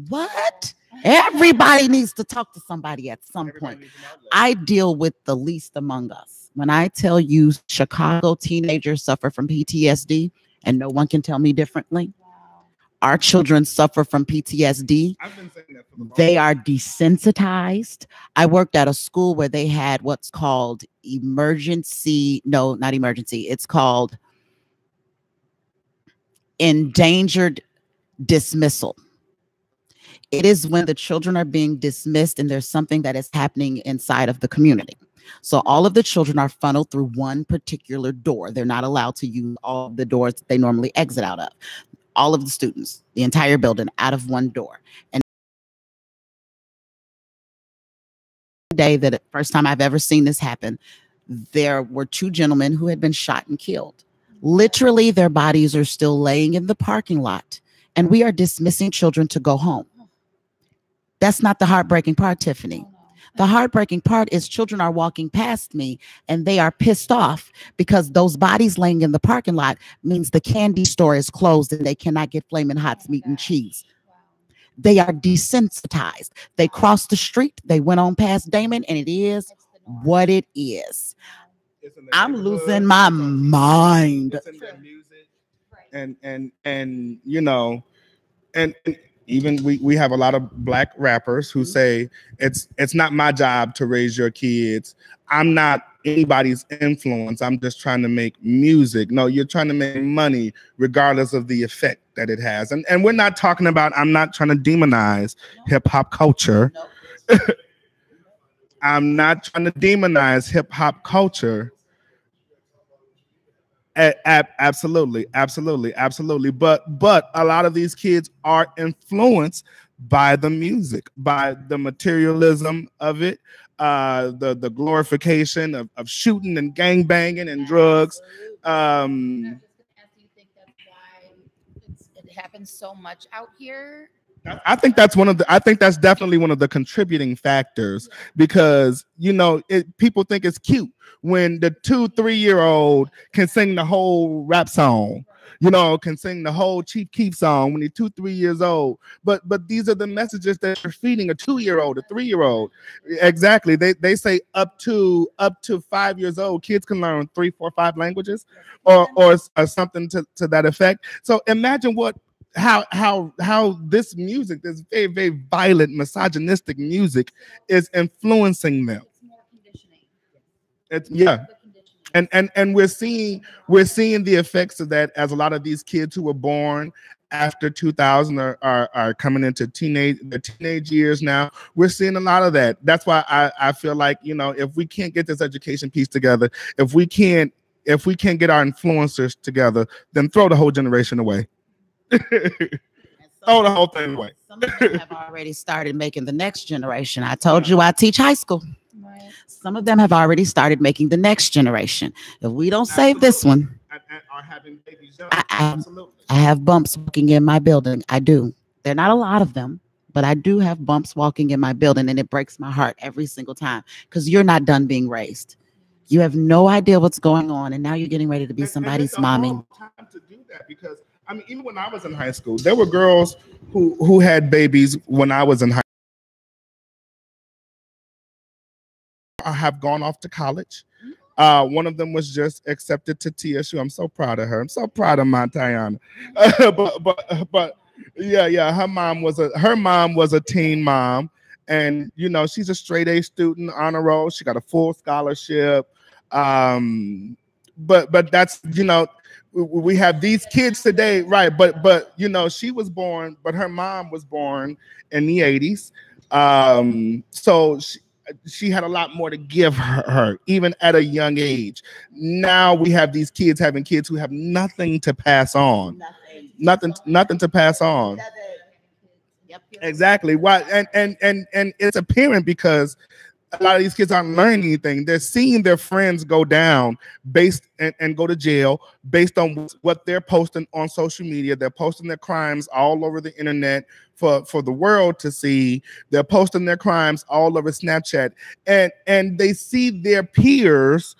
What? Everybody needs to talk to somebody at some point. I deal with the least among us. When I tell you Chicago teenagers suffer from PTSD, and no one can tell me differently. Wow. Our children suffer from PTSD. I've been saying that for the They are desensitized. I worked at a school where they had what's called it's called endangered dismissal. It is when the children are being dismissed and there's something that is happening inside of the community. So all of the children are funneled through one particular door. They're not allowed to use all of the doors that they normally exit out of. All of the students, the entire building, out of one door. And the day that first time I've ever seen this happen, there were 2 gentlemen who had been shot and killed. Literally, their bodies are still laying in the parking lot, and we are dismissing children to go home. That's not the heartbreaking part, Tiffany. The heartbreaking part is children are walking past me and they are pissed off because those bodies laying in the parking lot means the candy store is closed and they cannot get Flamin' Hot's meat and cheese. They are desensitized. They crossed the street. They went on past Damon, and it is what it is. I'm losing my mind. It's in their music, and you know, and even we have a lot of black rappers who say it's not my job to raise your kids. I'm not anybody's influence. I'm just trying to make music. No, you're trying to make money regardless of the effect that it has. And we're not talking about, I'm not trying to demonize hip hop culture. I'm not trying to demonize hip hop culture. Absolutely, absolutely, absolutely. But a lot of these kids are influenced by the music, by the materialism of it, the glorification of shooting and gang banging and drugs. Um, Do you think that's why it happens so much out here? I think that's one of the. I think that's definitely one of the contributing factors because people think it's cute when the 2-3 year old can sing the whole rap song, can sing the whole Chief Keef song when he's 2-3 years old. But these are the messages that you're feeding a 2 year old, a 3 year old. Exactly. They say up to 5 years old, kids can learn 3, 4, 5 languages, or something to that effect. So imagine how this music, this very, very violent, misogynistic music, is influencing them. It's more conditioning. It's yeah. And we're seeing the effects of that as a lot of these kids who were born after 2000 are coming into the teenage years now. We're seeing a lot of that. That's why I feel like, if we can't get this education piece together, if we can't get our influencers together, then throw the whole generation away. Throw the whole thing away. Some of them have already started making the next generation. I told you I teach high school. Right. Some of them have already started making the next generation. If we don't save this one, And are having babies young. I Absolutely. have bumps walking in my building. I do. They're not a lot of them, but I do have bumps walking in my building, and it breaks my heart every single time because you're not done being raised. You have no idea what's going on, and now you're getting ready to be somebody's mommy. Time to do that because even when I was in high school, there were girls who had babies when I was in high school. I have gone off to college. One of them was just accepted to TSU. I'm so proud of her. I'm so proud of my Tiana. But yeah. Her mom was a teen mom, and she's a straight A student, honor roll. She got a full scholarship. But that's we have these kids today, right? But she was born, but her mom was born in the 80s. So she had a lot more to give her, even at a young age. Now we have these kids having kids who have nothing to pass on, nothing to pass on. Exactly. Why? And it's apparent because a lot of these kids aren't learning anything. They're seeing their friends go down and go to jail based on what they're posting on social media. They're posting their crimes all over the internet for the world to see. They're posting their crimes all over Snapchat, and they see their peers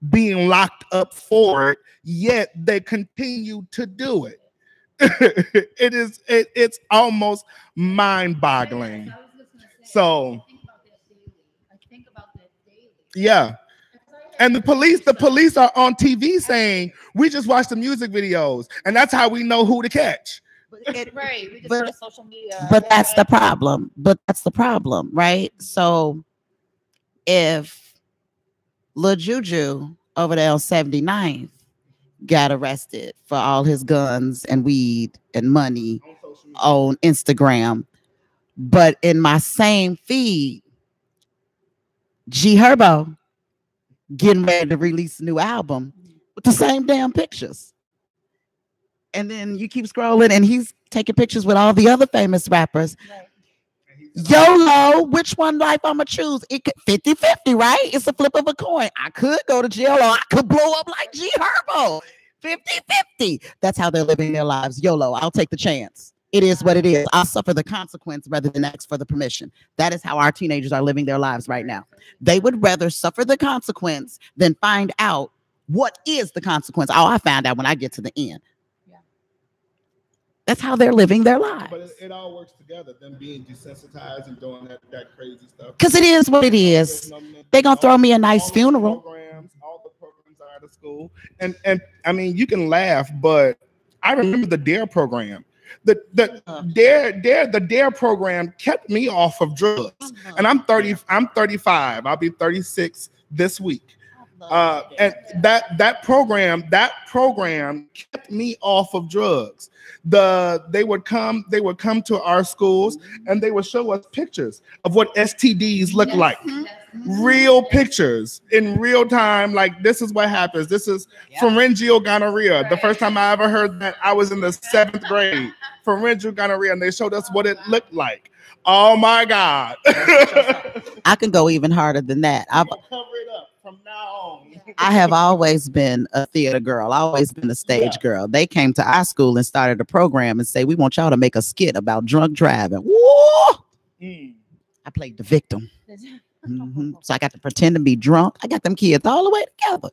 being locked up for it, yet they continue to do it. It's almost mind-boggling. So I think about that daily. yeah. And the police are on TV saying, we just watched the music videos, and that's how we know who to catch. Right. We just but- go to social media. But that's the problem. Right? So if Lil Juju over there on 79th got arrested for all his guns and weed and money on Instagram, but in my same feed, G Herbo getting ready to release a new album with the same damn pictures. And then you keep scrolling and he's taking pictures with all the other famous rappers. Right. YOLO, which one life I'ma choose? It could 50-50, right? It's a flip of a coin. I could go to jail or I could blow up like G Herbo. 50-50. That's how they're living their lives. YOLO, I'll take the chance. It is what it is. I'll suffer the consequence rather than ask for the permission. That is how our teenagers are living their lives right now. They would rather suffer the consequence than find out what is the consequence. Oh, I found out when I get to the end. Yeah. That's how they're living their lives. But it all works together, them being desensitized and doing that crazy stuff. Because it is what it is. They're going to throw me a nice funeral. All the school, and I mean, you can laugh, but I remember the DARE program. The DARE program kept me off of drugs, and I'm 30. I'm 35. I'll be 36 this week. And that program kept me off of drugs. They would come to our schools and they would show us pictures of what STDs look like. Real pictures in real time, like this is what happens. This is pharyngeal gonorrhea. The first time I ever heard that, I was in the 7th grade. Pharyngeal gonorrhea, and they showed us what it looked like. Oh my God. I can go even harder than that. Cover it up from now on. I have always been a theater girl. I've always been a stage girl. They came to our school and started a program and say, we want y'all to make a skit about drunk driving. Woo! I played the victim. So I got to pretend to be drunk. I got them kids all the way together.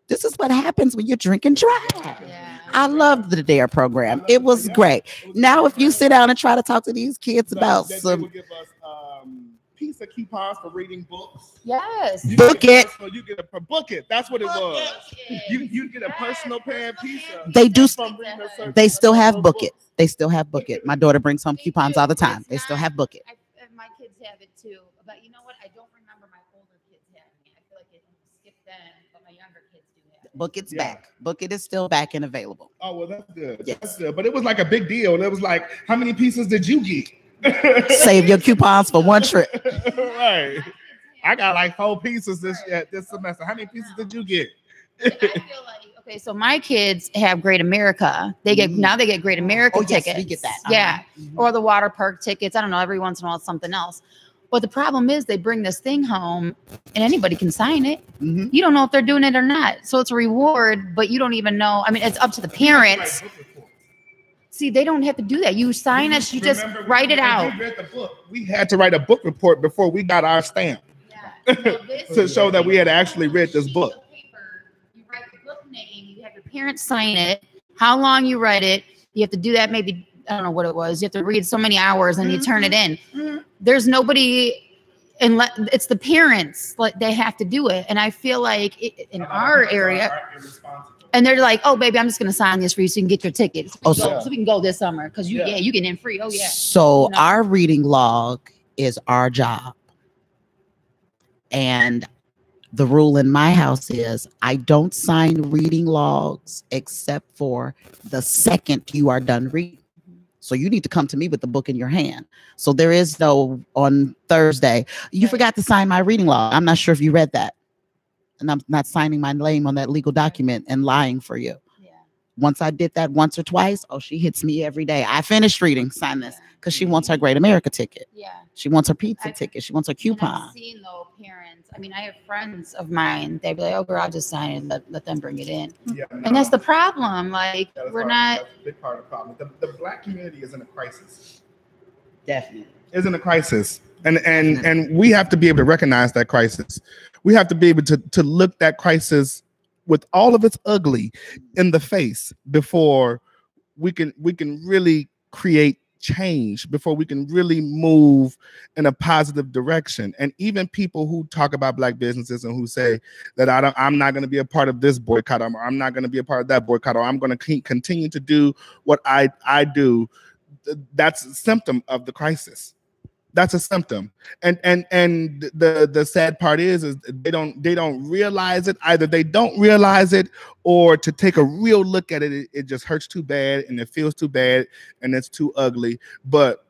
This is what happens when you're drinking drive. Yeah. I loved the DARE program. It was great. Now, if you sit down and try to talk to these kids about they would give us piece of coupons for reading books. Yes. Book it. You get a book it. That's what it was. You get a personal pan pizza. They do. They still have book it. They still have book it. My daughter brings home coupons all the time. They still have book it. My kids have it too. But you know what? I don't remember my older kids having it. I feel like it skipped them, but my younger kids do have it. Book it's back. Book it is still back and available. Oh, well, that's good. Yes. That's good. But it was like a big deal. It was like, how many pieces did you get? Save your coupons for one trip. Right. I got like 4 pieces this semester. How many pieces did you get? I feel like, okay, so my kids have Great America. They get now they get Great America tickets. Yes, we get that. Yeah. Or the water park tickets. I don't know, every once in a while it's something else. But the problem is they bring this thing home and anybody can sign it. You don't know if they're doing it or not. So it's a reward, but you don't even know. I mean, it's up to the parents. See, they don't have to do that. You sign it, you just write it out. We read the book. We had to write a book report before we got our stamp to show that we had actually read this book. You write the book name, you have your parents sign it, how long you write it. You have to do that maybe, I don't know what it was. You have to read so many hours and you turn it in. There's nobody, unless it's the parents, like they have to do it. And I feel like in our area, and they're like, "Oh, baby, I'm just gonna sign this for you so you can get your tickets. So we can go this summer because you get in free. Oh yeah." So our reading log is our job, and the rule in my house is I don't sign reading logs except for the second you are done reading. So you need to come to me with the book in your hand. So there is no on Thursday, you forgot to sign my reading log. I'm not sure if you read that. And I'm not signing my name on that legal document and lying for you. Yeah. Once I did that once or twice, she hits me every day. I finished reading, sign this, because she wants her Great America ticket. Yeah. She wants her pizza ticket. She wants her coupon. I've seen though parents. I mean, I have friends of mine. They'd be like, "Oh, girl, I'll just sign it and let them bring it in." Yeah, and that's the problem. Like, we're not. That's a big part of the problem. The Black community is in a crisis. Definitely. Is in a crisis. And we have to be able to recognize that crisis. We have to be able to look that crisis with all of its ugly in the face before we can really create change, before we can really move in a positive direction. And even people who talk about Black businesses and who say that I'm not going to be a part of this boycott, or I'm not going to be a part of that boycott, or I'm going to continue to do what I do, that's a symptom of the crisis. That's a symptom, and the sad part is they don't realize it. Either they don't realize it, or to take a real look at it, it just hurts too bad, and it feels too bad, and it's too ugly. But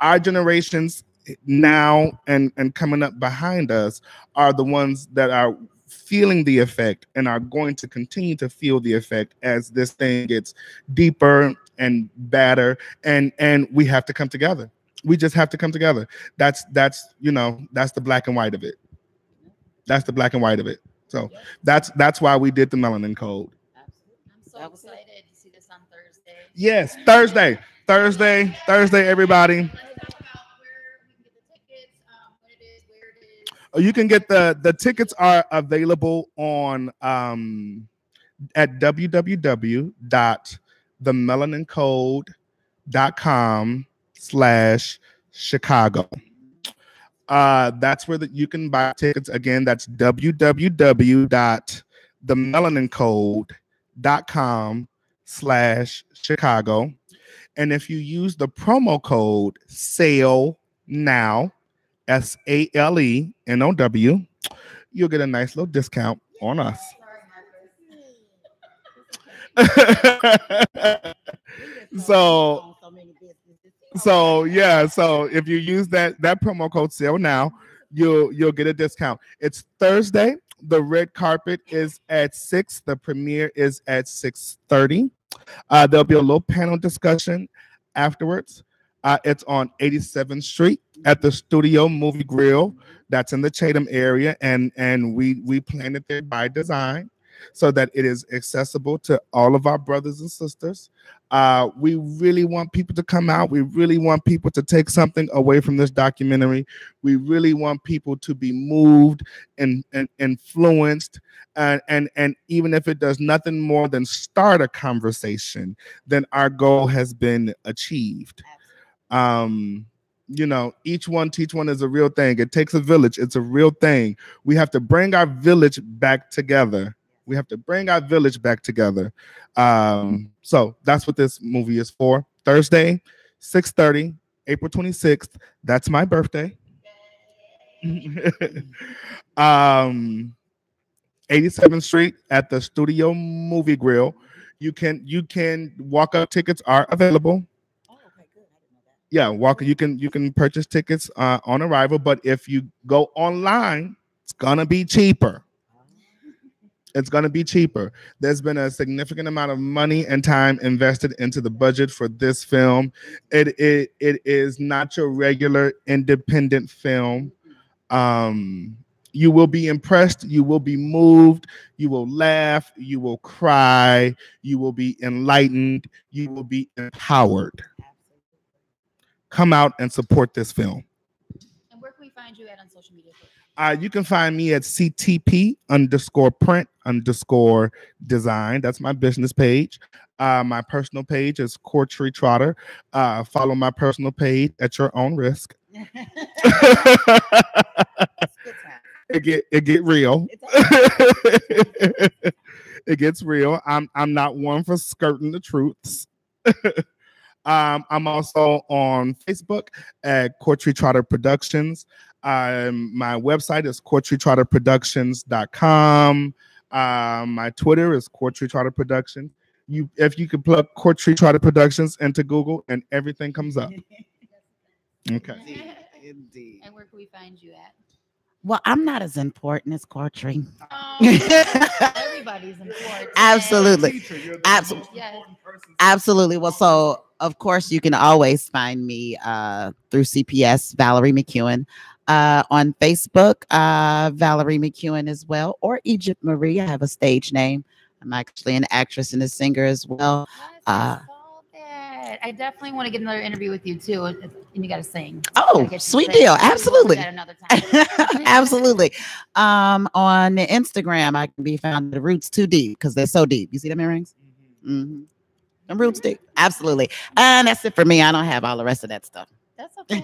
our generations now and coming up behind us are the ones that are feeling the effect and are going to continue to feel the effect as this thing gets deeper and badder, and we have to come together. We just have to come together. That's the black and white of it. That's the black and white of it. So that's why we did the Melanin Code. Absolutely. I'm so excited to see this on Thursday. Yes, Thursday, everybody. You can get the tickets are available on at www.themelanincode.com/Chicago. That's where you can buy tickets. Again, that's www.themelanincode.com/Chicago. themelanincode.com/Chicago. And if you use the promo code SALE now, SALENOW, you'll get a nice little discount on us. so so if you use that promo code SALE now, you'll get a discount. It's Thursday. The red carpet is at 6. The premiere is at 6:30. There'll be a little panel discussion afterwards. It's on 87th Street at the Studio Movie Grill. That's in the Chatham area, and we planned it there by design so that it is accessible to all of our brothers and sisters. We really want people to come out. We really want people to take something away from this documentary. We really want people to be moved and influenced. And even if it does nothing more than start a conversation, then our goal has been achieved. Each one teach one is a real thing. It takes a village. It's a real thing. We have to bring our village back together. So that's what this movie is for. Thursday, 6:30, April 26th. That's my birthday. 87th Street at the Studio Movie Grill. You can walk up. Tickets are available. Yeah, you can purchase tickets on arrival, but if you go online, it's gonna be cheaper. There's been a significant amount of money and time invested into the budget for this film. It is not your regular independent film. You will be impressed. You will be moved. You will laugh. You will cry. You will be enlightened. You will be empowered. Come out and support this film. And where can we find you at on social media? You can find me at CTP_print_design. That's my business page. My personal page is Courtry Trotter. Follow my personal page at your own risk. It get real. It gets real. I'm not one for skirting the truths. I'm also on Facebook at Courtry Trotter Productions. My website is courtrytrotterproductions.com. My Twitter is Courtry Trotter Productions. If you could plug Courtry Trotter Productions into Google, and everything comes up. Okay. Indeed. And where can we find you at? Well, I'm not as important as Courtry. Oh, everybody's important. Absolutely. Absolutely. Well, so of course you can always find me through CPS, Valerie McEwen. On Facebook, Valerie McEwen as well, or Egypt Marie. I have a stage name. I'm actually an actress and a singer as well. I definitely want to get another interview with you too, and you got to sing. Oh, sweet deal! Absolutely, another time. Absolutely. On Instagram, I can be found at Roots Too Deep because they're so deep. You see them earrings? Mm-hmm. The Roots Deep. Absolutely. And that's it for me. I don't have all the rest of that stuff. That's okay.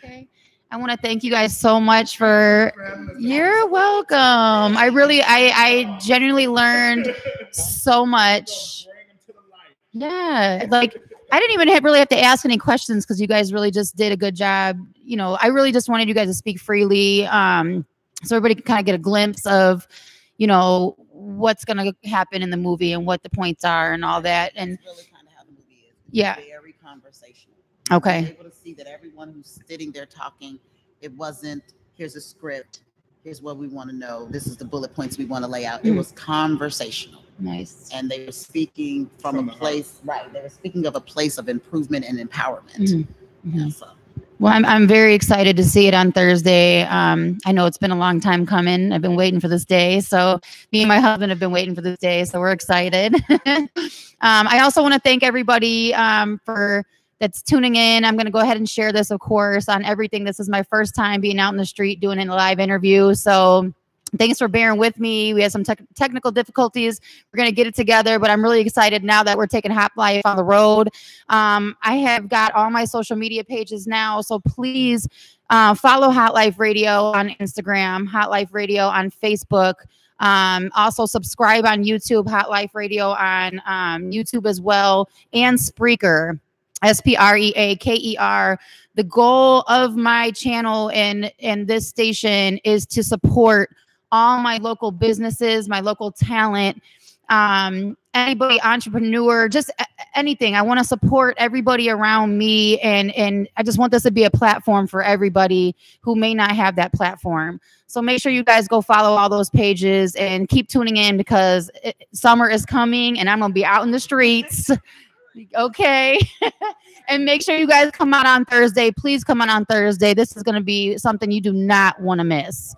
Okay. I want to thank you guys so much for. You're welcome. I genuinely learned so much. Yeah, like I didn't even really have to ask any questions because you guys really just did a good job. I really just wanted you guys to speak freely, so everybody can kind of get a glimpse of, what's going to happen in the movie and what the points are and all that. And that's really kind of how the movie is. Yeah, very conversational. Okay. You're able to see that everyone who's sitting there talking, it wasn't here's a script, here's what we want to know, this is the bullet points we want to lay out. It was conversational. Nice. And they were speaking from a place, right? They were speaking of a place of improvement and empowerment. Mm-hmm. Yeah, so. Well, I'm very excited to see it on Thursday. I know it's been a long time coming. I've been waiting for this day. So me and my husband have been waiting for this day. So we're excited. I also want to thank everybody for that's tuning in. I'm going to go ahead and share this, of course, on everything. This is my first time being out in the street doing a live interview. So thanks for bearing with me. We had some technical difficulties. We're going to get it together, but I'm really excited now that we're taking Hot Life on the road. I have got all my social media pages now, so please follow Hot Life Radio on Instagram, Hot Life Radio on Facebook. Also subscribe on YouTube, Hot Life Radio on YouTube as well, and Spreaker, Spreaker. The goal of my channel and this station is to support all my local businesses, my local talent, anybody, entrepreneur, just anything. I want to support everybody around me, and I just want this to be a platform for everybody who may not have that platform. So make sure you guys go follow all those pages and keep tuning in, because summer is coming and I'm going to be out in the streets. Okay. And make sure you guys come out on Thursday. Please come out on Thursday. This is going to be something you do not want to miss.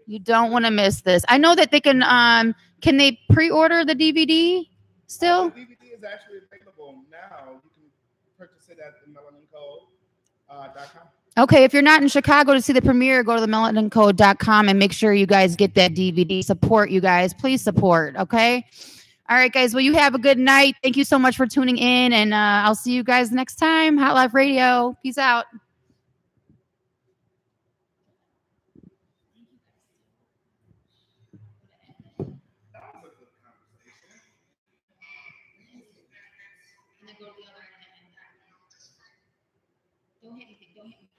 You don't want to miss this. I know that they can they pre-order the DVD still? The DVD is actually available now. You can purchase it at the melaninCode.com. Okay, if you're not in Chicago to see the premiere, go to the melanincode.com and make sure you guys get that DVD. Support, you guys. Please support, okay? All right, guys. Well, you have a good night. Thank you so much for tuning in, and I'll see you guys next time. Hot Life Radio. Peace out. Don't hit anything. Don't hit anything.